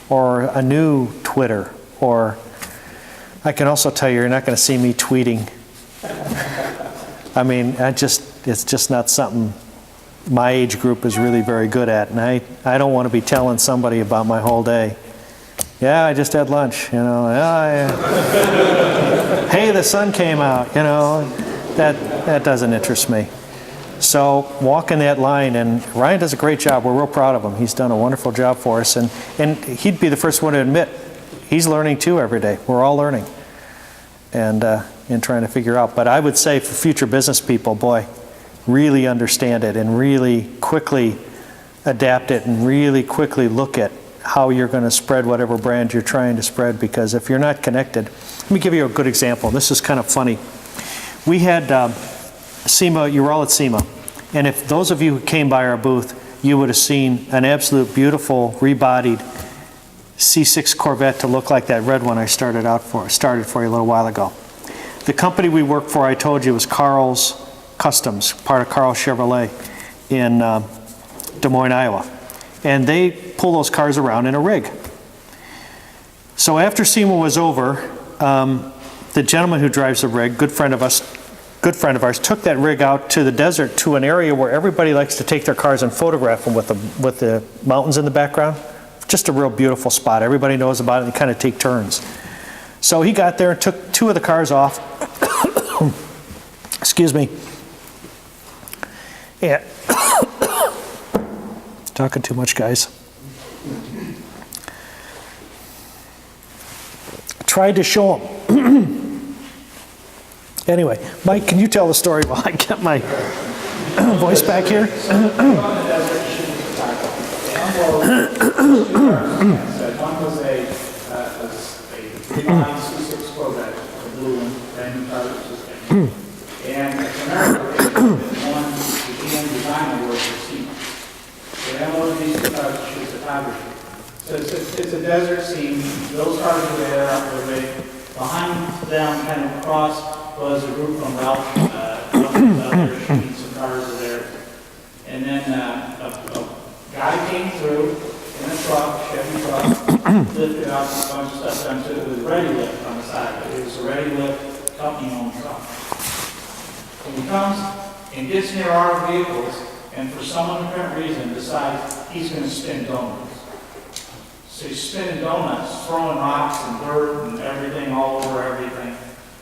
or a new Twitter, or I can also tell you, you're not going to see me tweeting. I mean, it's just not something my age group is really very good at, and I don't want to be telling somebody about my whole day. Yeah, I just had lunch, hey, the sun came out, that doesn't interest me. So walking that line, and Ryan does a great job. We're real proud of him. He's done a wonderful job for us, and he'd be the first one to admit he's learning too every day. We're all learning and trying to figure out. But I would say for future business people, boy, really understand it and really quickly adapt it and really quickly look at how you're going to spread whatever brand you're trying to spread, because if you're not connected, let me give you a good example. This is kind of funny. We had SEMA, you were all at SEMA, and if those of you who came by our booth, you would have seen an absolute beautiful rebodied C6 Corvette to look like that red one I started for you a little while ago. The company we work for, I told you, was Carl's Customs, part of Carl Chevrolet in Des Moines, Iowa. And they pull those cars around in a rig. So after SEMA was over, the gentleman who drives the rig, good friend of ours, took that rig out to the desert to an area where everybody likes to take their cars and photograph them with the mountains in the background. Just a real beautiful spot. Everybody knows about it, and they kind of take turns. So he got there and took 2 of the cars off. Excuse me. Yeah. Talking too much, guys. Tried to show him. Anyway, Mike, can you tell the story while I get my voice back here? One was a refined C6 Corvette, a blue one, brand new car system. And America, one the GM Design Award for SEMA. They have one of these cars to shoot photography. So it's a desert scene. Those cars were there after the race. Behind them, kind of across, was a group from Ralph. They're shooting some cars there. And then a guy came through in a truck, Chevy truck, lifted out a bunch of stuff done to it. It was ready lift on the side. It was a ready lift company-owned truck. When he comes and gets near our vehicles, and for some apparent reason decides he's going to spin donuts. So he's spinning donuts, throwing rocks and dirt and everything all over everything,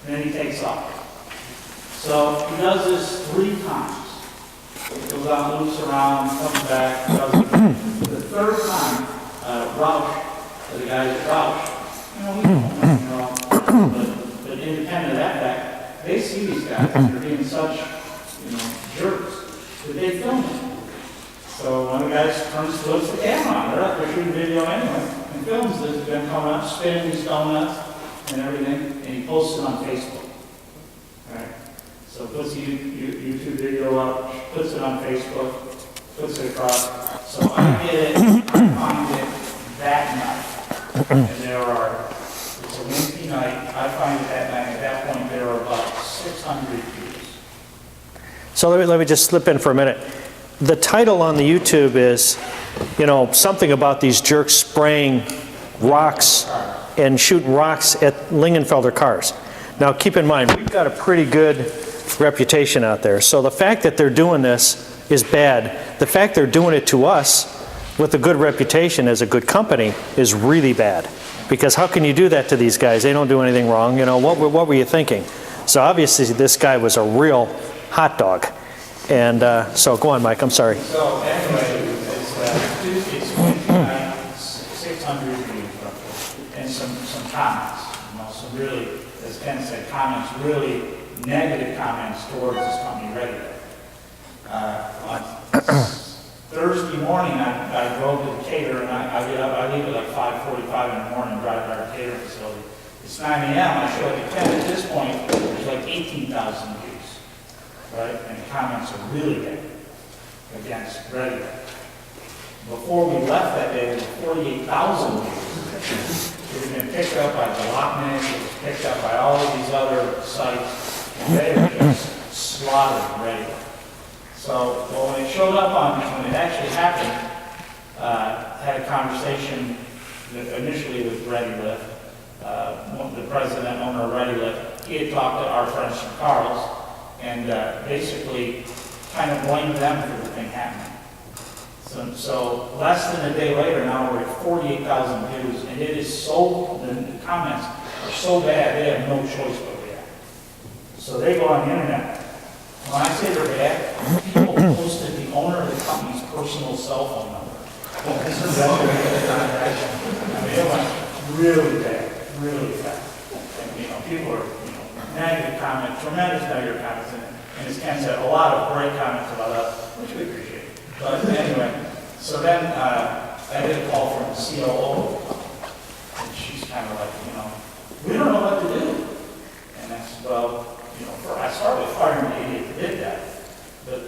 and then he takes off. So he does this 3 times. He goes out, loops around, comes back, does it. The 3rd time, Roush, the guys at Roush, but independent of that fact, they see these guys, they're being such, jerks, that they film it. So one of the guys puts the camera on, they're shooting video anyway, and films this, them coming up, spinning these donuts and everything, and he posts it on Facebook. Right? So puts the YouTube video up, puts it on Facebook, puts it across. So I get it, I find it that night. And it's a Wednesday night, I find it that night, at that point there are about 600 views. So let me just slip in for a minute. The title on the YouTube is, something about these jerks spraying rocks and shooting rocks at Lingenfelter cars. Now keep in mind, we've got a pretty good reputation out there. So the fact that they're doing this is bad. The fact they're doing it to us with a good reputation as a good company is really bad. Because how can you do that to these guys? They don't do anything wrong. What were you thinking? So obviously this guy was a real hot dog. And so go on, Mike, I'm sorry. So anyway, it's Wednesday night, 600 views roughly, and some comments, some really, as Ken said, comments, really negative comments towards this company regularly. On Thursday morning, I drove to the caterer, and I get up, I leave at like 5:45 in the morning, drive to our catering facility. It's 9 a.m., I show up at 10. At this point, there's like 18,000 views. Right? And the comments are really bad against Reddit. Before we left that day, there were 48,000 views. It had been picked up by Galopnik, it was picked up by all of these other sites, and they were just slaughtered Reddit. So when it showed up when it actually happened, had a conversation initially with ReadyLift, the president, owner of ReadyLift. He had talked to our friends from Carl's, and basically kind of blamed them for the thing happening. So less than a day later, now we're at 48,000 views, and it is the comments are so bad, they have no choice but react. So they go on the internet. When I say they're bad, people posted the owner of the company's personal cell phone number. I mean, it went really bad, really fast. And, people are, negative comments, tremendous negative comments, and as Ken said, a lot of great comments about us, which we appreciate. But anyway, so then I get a call from the COO, and she's kind of like, we don't know what to do. And I said, well, I started firing the idiot that did that. But,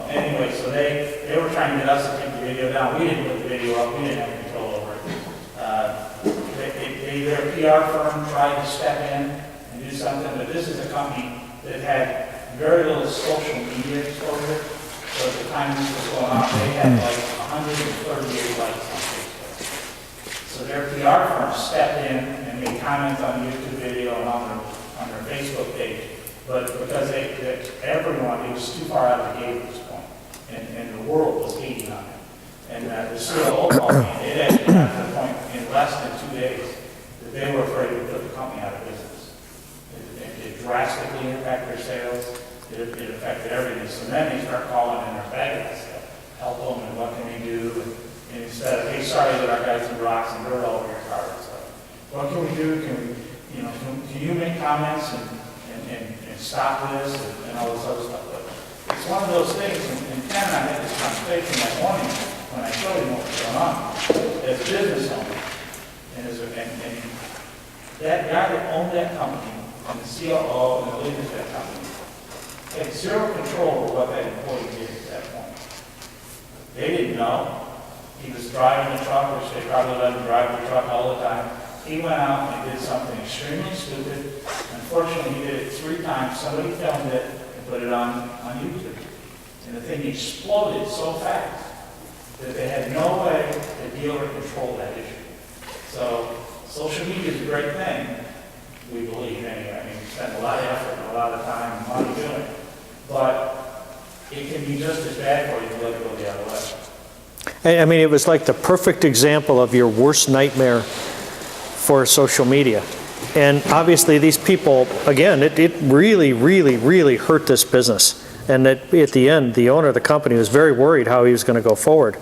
anyway, so they were trying to get us to take the video down. We didn't put the video up. We didn't have control over it. Their PR firm tried to step in and do something, but this is a company that had very little social media exposure. So at the time this was going on, they had like 138 likes on Facebook. So their PR firm stepped in and made comments on the YouTube video and on their Facebook page. But because everyone, it was too far out of the gate at this point, and the world was hating on it. And the COO called me, and it actually got to the point in less than 2 days that they were afraid to put the company out of business. It drastically impacted their sales. It affected everything. So then they start calling and they're begging us to help them and what can we do? And instead of, hey, sorry that our guys threw rocks and dirt all over your car. So what can we do? Can you make comments and stop this and all this other stuff? But it's one of those things, and Ken and I had this conversation that morning when I showed him what was going on as a business owner. And that guy that owned that company, and the COO and the leader of that company, had zero control over what that employee did at that point. They didn't know. He was driving the truck, which they probably let him drive the truck all the time. He went out and did something extremely stupid. Unfortunately, he did it 3 times. Somebody filmed it and put it on YouTube. And the thing exploded so fast that they had no way to deal or control that issue. So social media is a great thing, we believe anyway. I mean, we spend a lot of effort and a lot of time and money doing it. But it can be just as bad for you, like I mean, it was like the perfect example of your worst nightmare for social media. And obviously these people, again, it really, really, really hurt this business. And that at the end, the owner of the company was very worried how he was going to go forward.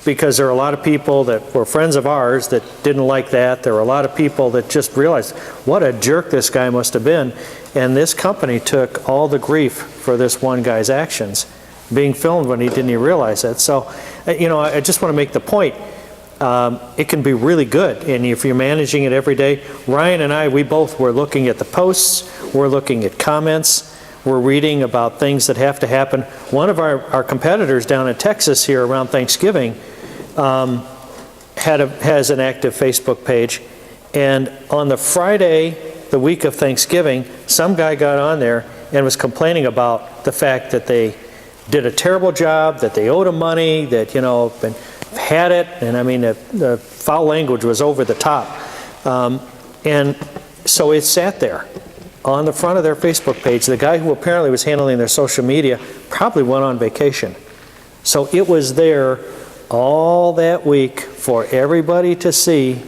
Because there are a lot of people that were friends of ours that didn't like that. There were a lot of people that just realized what a jerk this guy must have been. And this company took all the grief for this one guy's actions, being filmed when he didn't even realize that. So, you know, I just want to make the point. It can be really good, and if you're managing it every day. Ryan and I, we both were looking at the posts, we're looking at comments, we're reading about things that have to happen. One of our competitors down in Texas here around Thanksgiving has an active Facebook page, and on the Friday, the week of Thanksgiving, some guy got on there and was complaining about the fact that they did a terrible job, that they owed him money, that, you know, and had it, and I mean, the foul language was over the top. And so it sat there on the front of their Facebook page. The guy who apparently was handling their social media probably went on vacation. So it was there all that week for everybody to see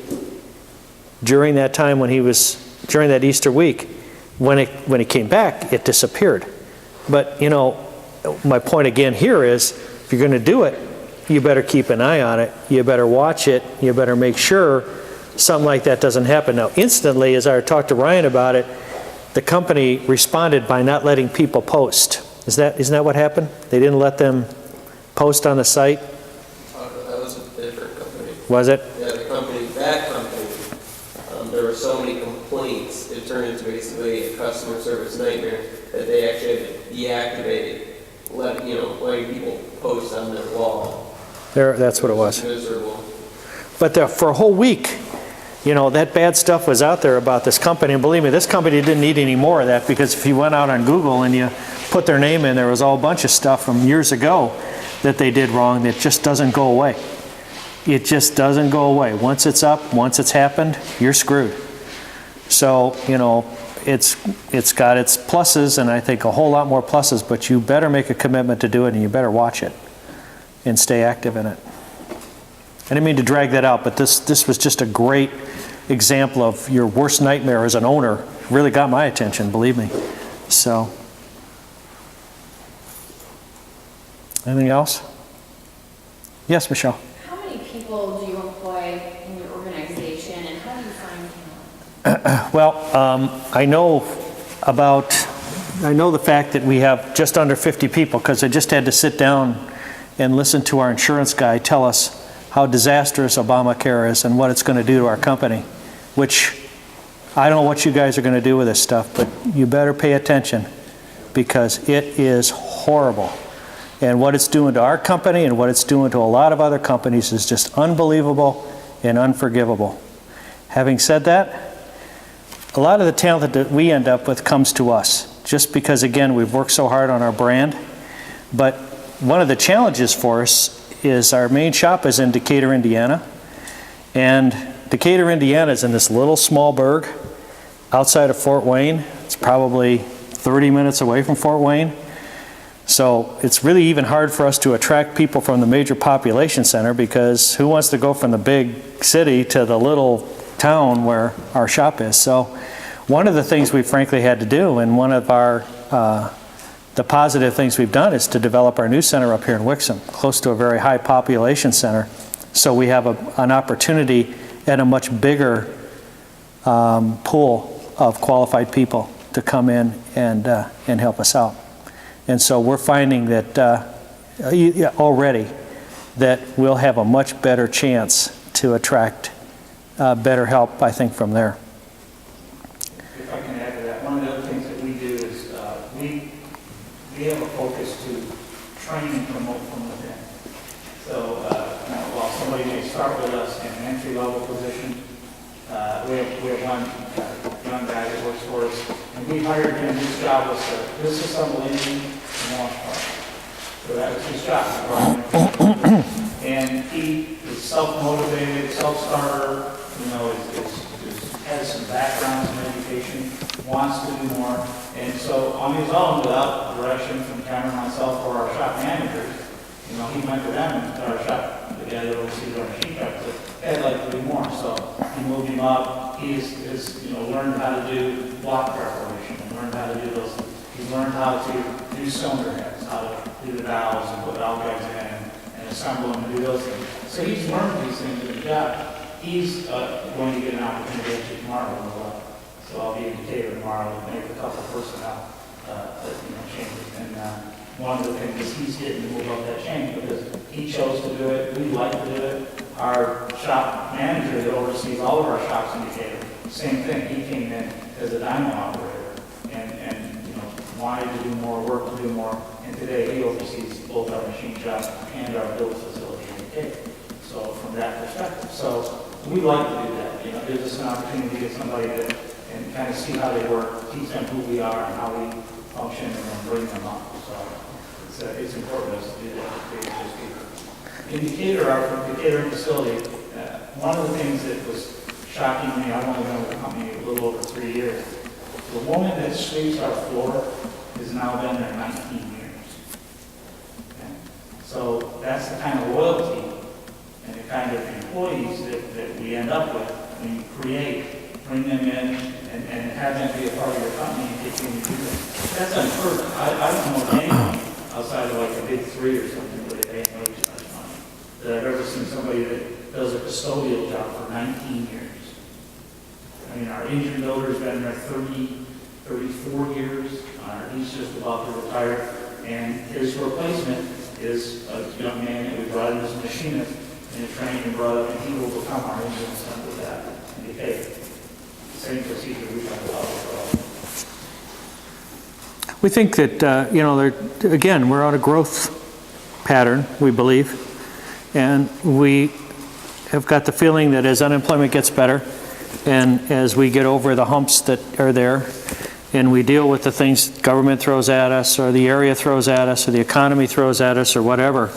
during that time when he was, during that Easter week. When he came back, it disappeared. But, you know, my point again here is, if you're going to do it, you better keep an eye on it. You better watch it. You better make sure something like that doesn't happen. Now, instantly, as I talked to Ryan about it, the company responded by not letting people post. Isn't that what happened? They didn't let them post on the site? That was a different company. Was it? Yeah, that company, there were so many complaints, it turned into basically a customer service nightmare that they actually had to deactivate, letting people post on their wall. That's what it was. Miserable. But for a whole week, you know, that bad stuff was out there about this company. And believe me, this company didn't need any more of that, because if you went out on Google and you put their name in, there was all a bunch of stuff from years ago that they did wrong that just doesn't go away. It just doesn't go away. Once it's up, once it's happened, you're screwed. So, you know, it's got its pluses, and I think a whole lot more pluses, but you better make a commitment to do it, and you better watch it and stay active in it. I didn't mean to drag that out, but this was just a great example of your worst nightmare as an owner. It really got my attention, believe me. So, anything else? Yes, Michelle. How many people do you employ in your organization, and how do you find talent? Well, I know the fact that we have just under 50 people, because I just had to sit down and listen to our insurance guy tell us how disastrous Obamacare is and what it's going to do to our company, which I don't know what you guys are going to do with this stuff, but you better pay attention, because it is horrible. And what it's doing to our company and what it's doing to a lot of other companies is just unbelievable and unforgivable. Having said that, a lot of the talent that we end up with comes to us, just because, again, we've worked so hard on our brand. But one of the challenges for us is our main shop is in Decatur, Indiana. And Decatur, Indiana is in this little small burg outside of Fort Wayne. It's probably 30 minutes away from Fort Wayne. So it's really even hard for us to attract people from the major population center, because who wants to go from the big city to the little town where our shop is? So one of the things we frankly had to do, and one of our the positive things we've done, is to develop our new center up here in Wixom, close to a very high population center. So we have an opportunity at a much bigger pool of qualified people to come in and help us out. And so we're finding that already that we'll have a much better chance to attract better help, I think, from there. If I can add to that, one of the other things that we do is we have a focus to train and promote from within. So while somebody may start with us in an entry-level position, we have one young guy that works for us, and we hired him. His job was to disassemble engine and launch part. So that was his job. And he is self-motivated, self-starter, has some background in education, wants to do more. And so on his own, without direction from Cameron, myself, or our shop managers, You know, he went to them and our shop, the guy that oversees our machine shop, said, hey, I'd like to do more. So he moved him up. He's learned how to do block preparation and learned how to do those. He's learned how to do cylinder heads, how to do the valves and put valve guides in and assemble them and do those things. So he's learned these things in the job. He's going to get an opportunity actually tomorrow. So I'll be in Decatur tomorrow and make a couple of personnel changes. And one of the things is he's getting to move up that chain because he chose to do it. We like to do it. Our shop manager that oversees all of our shops in Decatur, same thing. He came in as a dyno operator and wanted to do more work, to do more. And today he oversees both our machine shop and our build facility in Decatur. So from that perspective, so we like to do that. It gives us an opportunity to get somebody that and kind of see how they work, teach them who we are and how we function, and then bring them up. So it's important to us to do that. In Decatur, our Decatur facility, one of the things that was shocking me, I've only been with the company a little over 3 years. The woman that sweeps our floor has now been there 19 years. Okay? So that's the kind of loyalty and the kind of employees that we end up with when you bring them in and have them be a part of your company and continue to do that. That's unheard of. I don't know of anyone outside of like a big three or something where they pay too much money that I've ever seen somebody that does a custodial job for 19 years. I mean, our engine builder's been there 34 years. He's just about to retire. And his replacement is a young man that we brought in as a machinist and trained and brought up, and he will become our engine assembly guy in Decatur. Same procedure we talked about before. We think that, again, we're on a growth pattern, we believe, and we have got the feeling that as unemployment gets better and as we get over the humps that are there and we deal with the things government throws at us or the area throws at us or the economy throws at us or whatever.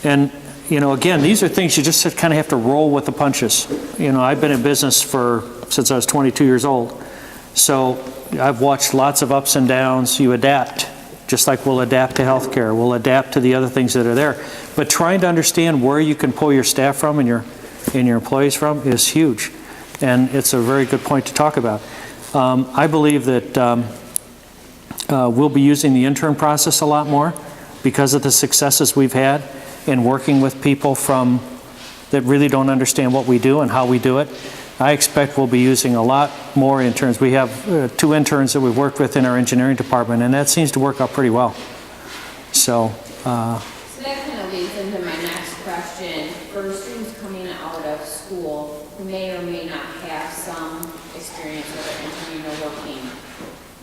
And, again, these are things you just kind of have to roll with the punches. I've been in business since I was 22 years old. So I've watched lots of ups and downs. You adapt, just like we'll adapt to healthcare. We'll adapt to the other things that are there. But trying to understand where you can pull your staff from and your employees from is huge. And it's a very good point to talk about. I believe that we'll be using the intern process a lot more because of the successes we've had in working with people that really don't understand what we do and how we do it. I expect we'll be using a lot more interns. We have 2 interns that we've worked with in our engineering department, and that seems to work out pretty well. So that kind of leads into my next question. For students coming out of school who may or may not have some experience with engineering or working,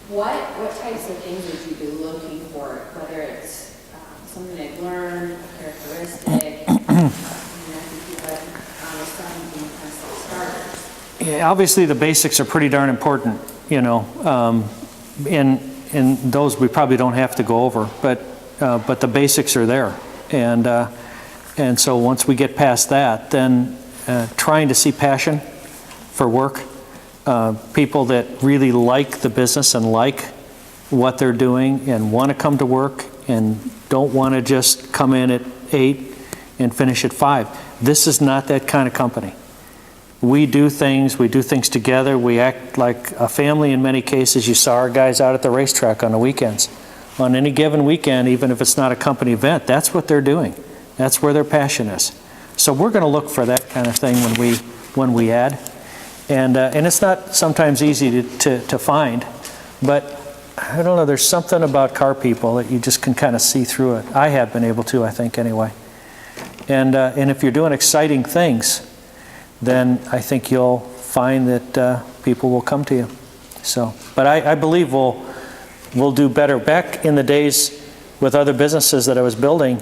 what types of things would you be looking for? Whether it's something they've learned, a characteristic, yeah, obviously the basics are pretty darn important, and those we probably don't have to go over, but the basics are there, and so once we get past that, then trying to see passion for work, people that really like the business and like what they're doing and want to come to work and don't want to just come in at 8 and finish at 5. This is not that kind of company. We do things together. We act like a family in many cases. You saw our guys out at the racetrack on the weekends. On any given weekend, even if it's not a company event, that's what they're doing. That's where their passion is. So we're going to look for that kind of thing when we add. And it's not sometimes easy to find, but I don't know, there's something about car people that you just can kind of see through it. I have been able to, I think, anyway. And if you're doing exciting things, then I think you'll find that people will come to you. So, but I believe we'll do better. Back in the days with other businesses that I was building,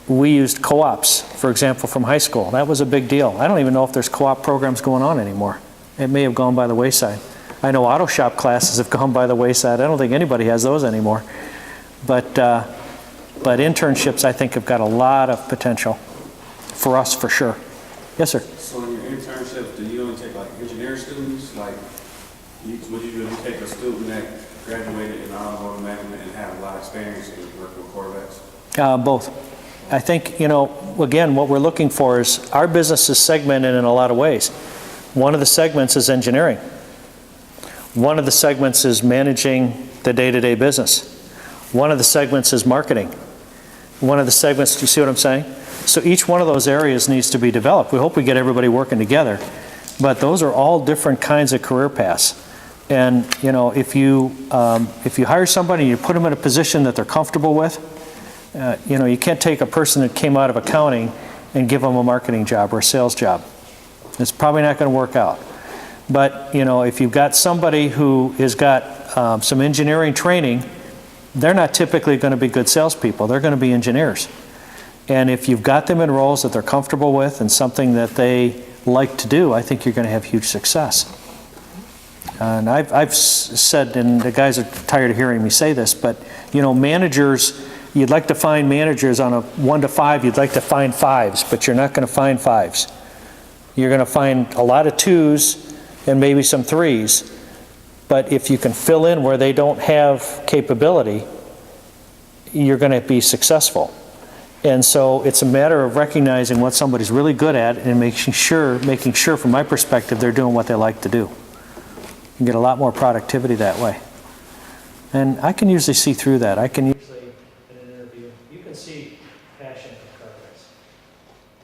we used co-ops, for example, from high school. That was a big deal. I don't even know if there's co-op programs going on anymore. It may have gone by the wayside. I know auto shop classes have gone by the wayside. I don't think anybody has those anymore. But internships, I think, have got a lot of potential for us, for sure. Yes, sir. So in your internship, do you only take like engineering students? Like, would you really take a student that graduated in automotive management and have a lot of experience in working with Corvettes? Both. I think, again, what we're looking for is our business is segmented in a lot of ways. One of the segments is engineering. One of the segments is managing the day-to-day business. One of the segments is marketing. One of the segments, do you see what I'm saying? So each one of those areas needs to be developed. We hope we get everybody working together. But those are all different kinds of career paths. And, if you hire somebody and you put them in a position that they're comfortable with, you can't take a person that came out of accounting and give them a marketing job or a sales job. It's probably not going to work out. But, if you've got somebody who has got some engineering training, they're not typically going to be good salespeople. They're going to be engineers. And if you've got them in roles that they're comfortable with and something that they like to do, I think you're going to have huge success. And I've said, and the guys are tired of hearing me say this, but, managers, you'd like to find managers on a 1 to 5, you'd like to find 5s, but you're not going to find 5s. You're going to find a lot of 2s and maybe some 3s. But if you can fill in where they don't have capability, you're going to be successful. And so it's a matter of recognizing what somebody's really good at and making sure from my perspective, they're doing what they like to do. You get a lot more productivity that way. And I can usually see through that. I can Usually in an interview, you can see passion for progress.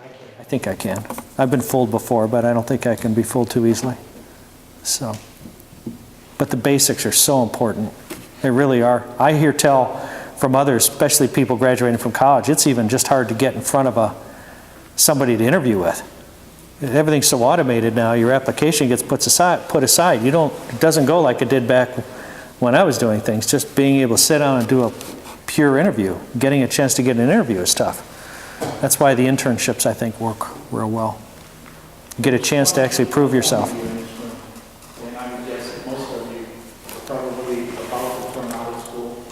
I can't. I think I can. I've been fooled before, but I don't think I can be fooled too easily. So, but the basics are so important. They really are. I hear tell from others, especially people graduating from college, it's even just hard to get in front of somebody to interview with. Everything's so automated now, your application gets put aside. It doesn't go like it did back when I was doing things. Just being able to sit down and do a pure interview, getting a chance to get an interview is tough. That's why the internships, I think, work real well. You get a chance to actually prove yourself. And I would guess that most of you are probably about to turn out of school.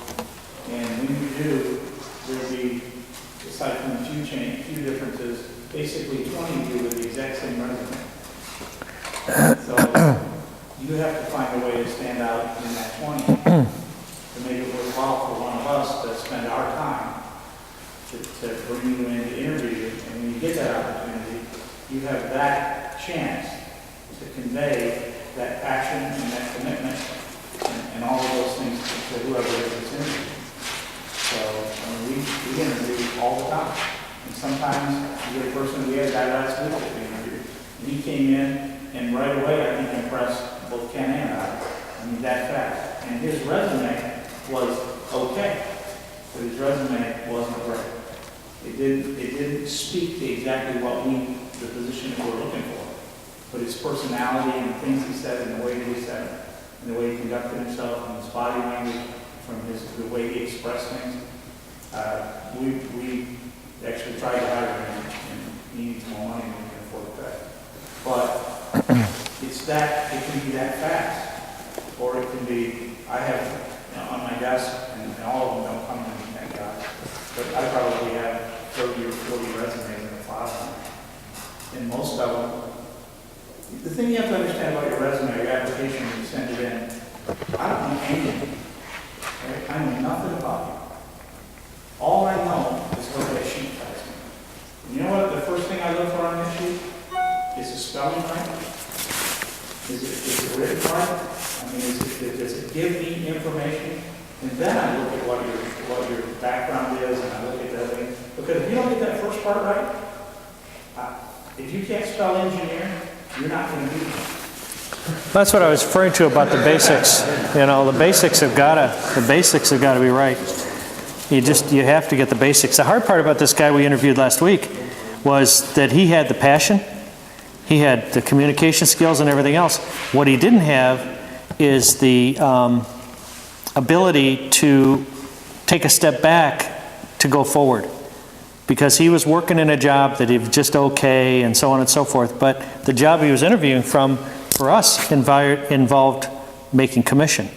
And when you do, there'll be, aside from a few differences, basically 20 of you with the exact same resume. So you have to find a way to stand out in that 20 to make it worthwhile for one of us to spend our time to bring you in to interview you. And when you get that opportunity, you have that chance to convey that passion and that commitment and all of those things to whoever it is that's interviewing. So we interview all the time. And sometimes you get a person, we had a guy last week that we interviewed, and he came in and right away I think impressed both Ken and I mean, that fast. And his resume was okay, but his resume wasn't great. It didn't speak to exactly what the position that we're looking for. But his personality and the things he said and the way he said it, and the way he conducted himself and his body language, from the way he expressed things, we actually tried to hire him and he needs more money than we can afford to pay. But it can be that fast. Or it can be, I have on my desk, and all of them don't come to me, thank God, but I probably have 30 or 40 resumes in the file. And most of them, the thing you have to understand about your resume, your application when you send it in, I don't know anything. Right? I know nothing about you. All I know is what that sheet tells me. And you know what the first thing I look for on this sheet? Is the spelling right? Is it written right? I mean, does it give me information? And then I look at what your background is, and I look at that thing. Because if you don't get that first part right, if you can't spell engineer, you're not going to do it. That's what I was referring to about the basics. The basics have got to be right. You have to get the basics. The hard part about this guy we interviewed last week was that he had the passion, he had the communication skills and everything else. What he didn't have is the ability to take a step back to go forward. Because he was working in a job that he was just okay and so on and so forth. But the job he was interviewing for us involved making commission.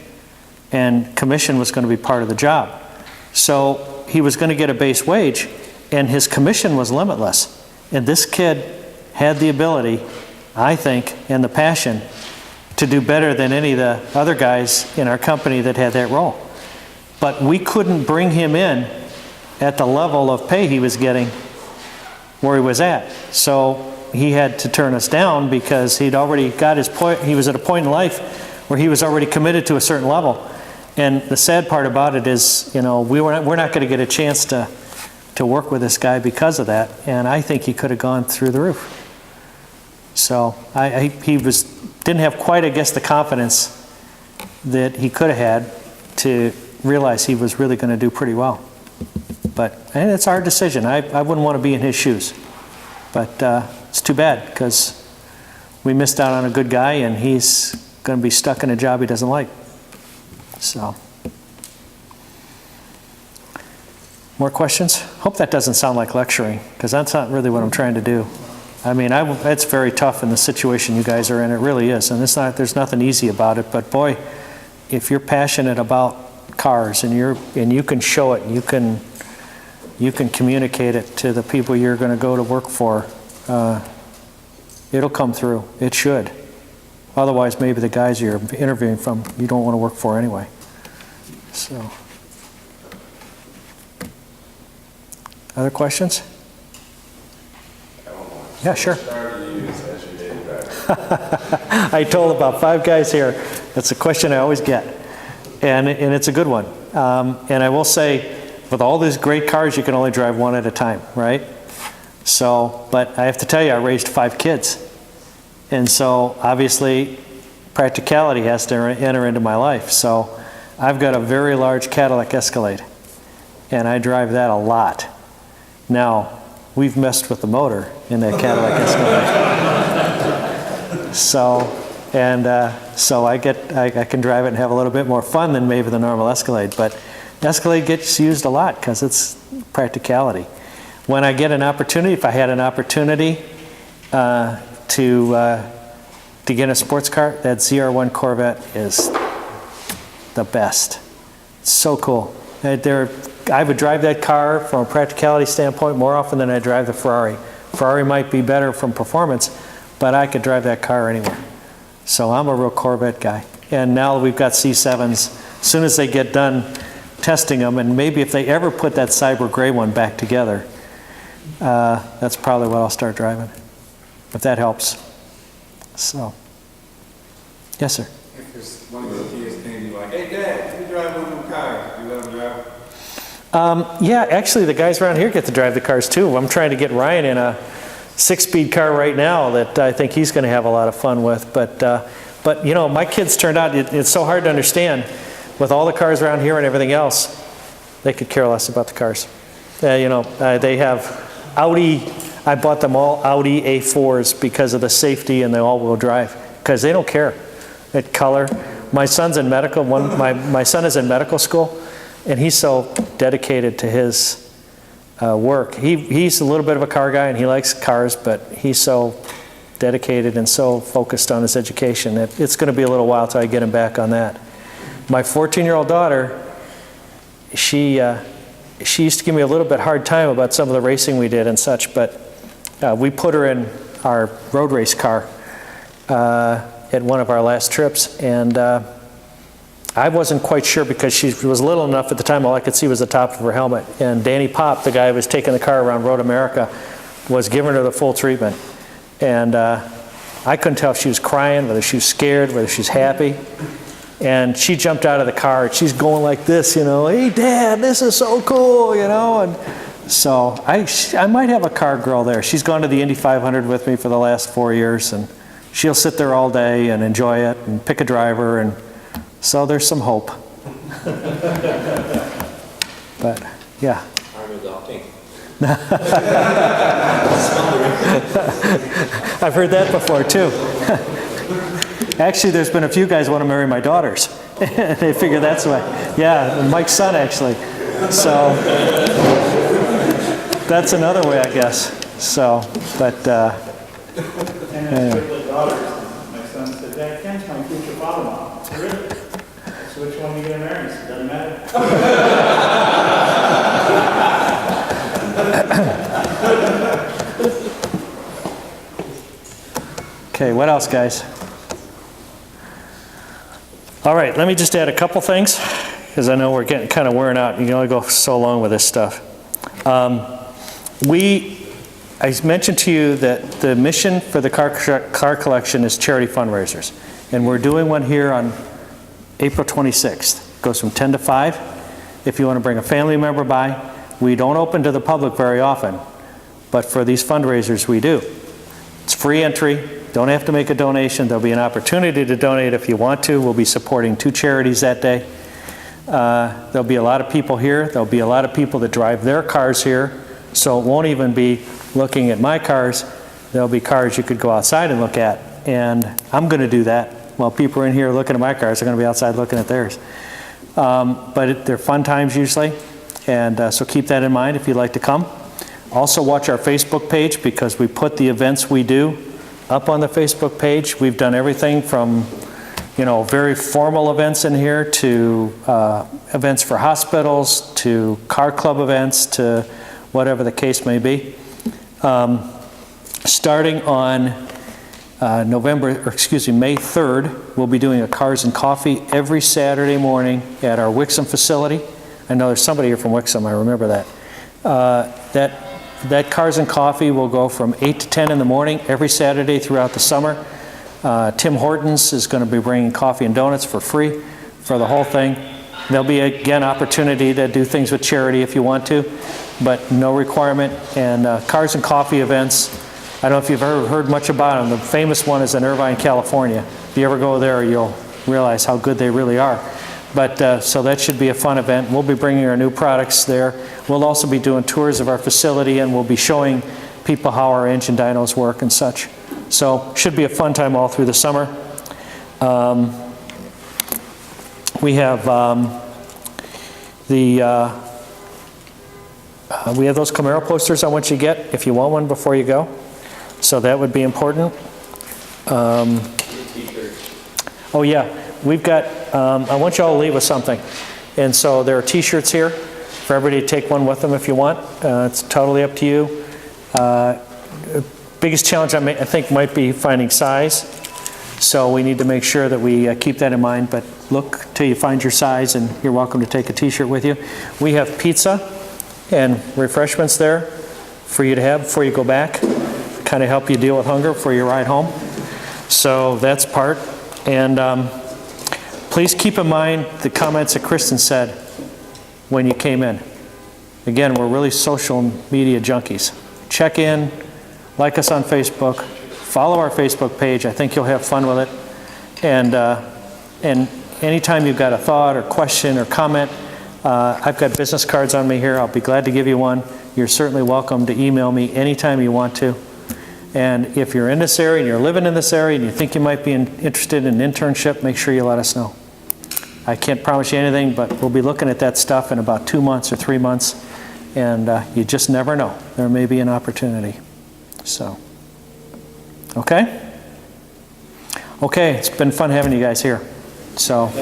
And commission was going to be part of the job. So he was going to get a base wage, and his commission was limitless. And this kid had the ability, I think, and the passion to do better than any of the other guys in our company that had that role. But we couldn't bring him in at the level of pay he was getting where he was at. So he had to turn us down because he'd already got his point. He was at a point in life where he was already committed to a certain level. And the sad part about it is, you know, we're not going to get a chance to work with this guy because of that. And I think he could have gone through the roof. So he didn't have quite, I guess, the confidence that he could have had to realize he was really going to do pretty well. And it's our decision. I wouldn't want to be in his shoes. But it's too bad because we missed out on a good guy and he's going to be stuck in a job he doesn't like. So, more questions? Hope that doesn't sound like lecturing because that's not really what I'm trying to do. I mean, it's very tough in the situation you guys are in. It really is. And there's nothing easy about it. But boy, if you're passionate about cars and you can show it, you can communicate it to the people you're going to go to work for, it'll come through. It should. Otherwise, maybe the guys you're interviewing from, you don't want to work for anyway. So, other questions? Yeah, sure. I told about 5 guys here. That's a question I always get, and it's a good one. And I will say, with all these great cars, you can only drive one at a time, right? So, but I have to tell you, I raised 5 kids. And so, obviously, practicality has to enter into my life. So, I've got a very large Cadillac Escalade, and I drive that a lot. Now, we've messed with the motor in that Cadillac Escalade. So I can drive it and have a little bit more fun than maybe the normal Escalade. But Escalade gets used a lot because it's practicality. When I get an opportunity, if I had an opportunity to get a sports car, that ZR1 Corvette is the best. It's so cool. I would drive that car from a practicality standpoint more often than I drive the Ferrari. Ferrari might be better from performance, but I could drive that car anywhere. So I'm a real Corvette guy. And now we've got C7s. As soon as they get done testing them, and maybe if they ever put that cyber gray one back together, that's probably what I'll start driving, if that helps. So, yes, sir. If there's one of the kids came to you like, hey, Dad, you drive one of them cars. You let them drive? Yeah, actually, the guys around here get to drive the cars too. I'm trying to get Ryan in a 6-speed car right now that I think he's going to have a lot of fun with. But you know, my kids turned out, it's so hard to understand. With all the cars around here and everything else, they could care less about the cars. They have Audi. I bought them all Audi A4s because of the safety and the all-wheel drive, because they don't care at color. My son's in medical. My son is in medical school, and he's so dedicated to his work. He's a little bit of a car guy, and he likes cars, but he's so dedicated and so focused on his education that it's going to be a little while till I get him back on that. My 14-year-old daughter, she used to give me a little bit hard time about some of the racing we did and such, but we put her in our road race car at one of our last trips, and I wasn't quite sure because she was little enough at the time, all I could see was the top of her helmet. And Danny Pop, the guy who was taking the car around Road America, was giving her the full treatment. And I couldn't tell if she was crying, whether she was scared, whether she was happy. And she jumped out of the car, and she's going like this, you know, hey, Dad, this is so cool, you know. And so I might have a car girl there. She's gone to the Indy 500 with me for the last 4 years, and she'll sit there all day and enjoy it and pick a driver, and so there's some hope. But, yeah. I'm adopting. I've heard that before, too. Actually, there's been a few guys who want to marry my daughters. They figure that's why. Yeah, Mike's son, actually. So, that's another way, I guess. So, but, And with daughters, my son said, Dad, Ken's my future father-in-law. Really? So which one are you going to marry? It doesn't matter. Okay, what else, guys? All right, let me just add a couple things, because I know we're getting kind of wearing out. You can only go so long with this stuff. I mentioned to you that the mission for the car collection is charity fundraisers. And we're doing one here on April 26th. It goes from 10 to 5. If you want to bring a family member by, we don't open to the public very often, but for these fundraisers we do. It's free entry, don't have to make a donation. There'll be an opportunity to donate if you want to. We'll be supporting 2 charities that day. There'll be a lot of people here. There'll be a lot of people that drive their cars here, so it won't even be looking at my cars. There'll be cars you could go outside and look at, and I'm going to do that. While people are in here looking at my cars, they're going to be outside looking at theirs. But they're fun times usually, and so keep that in mind if you'd like to come. Also watch our Facebook page, because we put the events we do up on the Facebook page. We've done everything from, very formal events in here to events for hospitals, to car club events, to whatever the case may be. Starting on May 3rd, we'll be doing a Cars and Coffee every Saturday morning at our Wixom facility. I know there's somebody here from Wixom, I remember that. That Cars and Coffee will go from 8 to 10 in the morning every Saturday throughout the summer. Tim Hortons is going to be bringing coffee and donuts for free for the whole thing. There'll be, again, opportunity to do things with charity if you want to, but no requirement. And Cars and Coffee events, I don't know if you've ever heard much about them. The famous one is in Irvine, California. If you ever go there, you'll realize how good they really are. But so that should be a fun event. We'll be bringing our new products there. We'll also be doing tours of our facility, and we'll be showing people how our engine dynos work and such. So should be a fun time all through the summer. We have we have those Camaro posters I want you to get if you want one before you go. So that would be important. Oh yeah, we've got, I want you all to leave with something. And so there are t-shirts here for everybody to take one with them if you want. It's totally up to you. Biggest challenge I think might be finding size. So we need to make sure that we keep that in mind, but look till you find your size, and you're welcome to take a t-shirt with you. We have pizza and refreshments there for you to have before you go back. Kind of help you deal with hunger for your ride home. So that's part. And please keep in mind the comments that Kristen said when you came in. Again, we're really social media junkies. Check in, like us on Facebook, follow our Facebook page. I think you'll have fun with it. And anytime you've got a thought or question or comment, I've got business cards on me here. I'll be glad to give you one. You're certainly welcome to email me anytime you want to. And if you're in this area and you're living in this area and you think you might be interested in an internship, make sure you let us know. I can't promise you anything, but we'll be looking at that stuff in about 2 months or 3 months. And you just never know. There may be an opportunity. So, okay? Okay, it's been fun having you guys here. So, you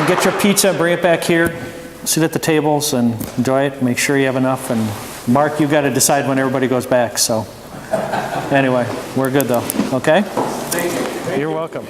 can get your pizza and bring it back here. Sit at the tables and enjoy it. Make sure you have enough. And Mark, you've got to decide when everybody goes back. So, anyway, we're good though. Okay? Thank you. You're welcome.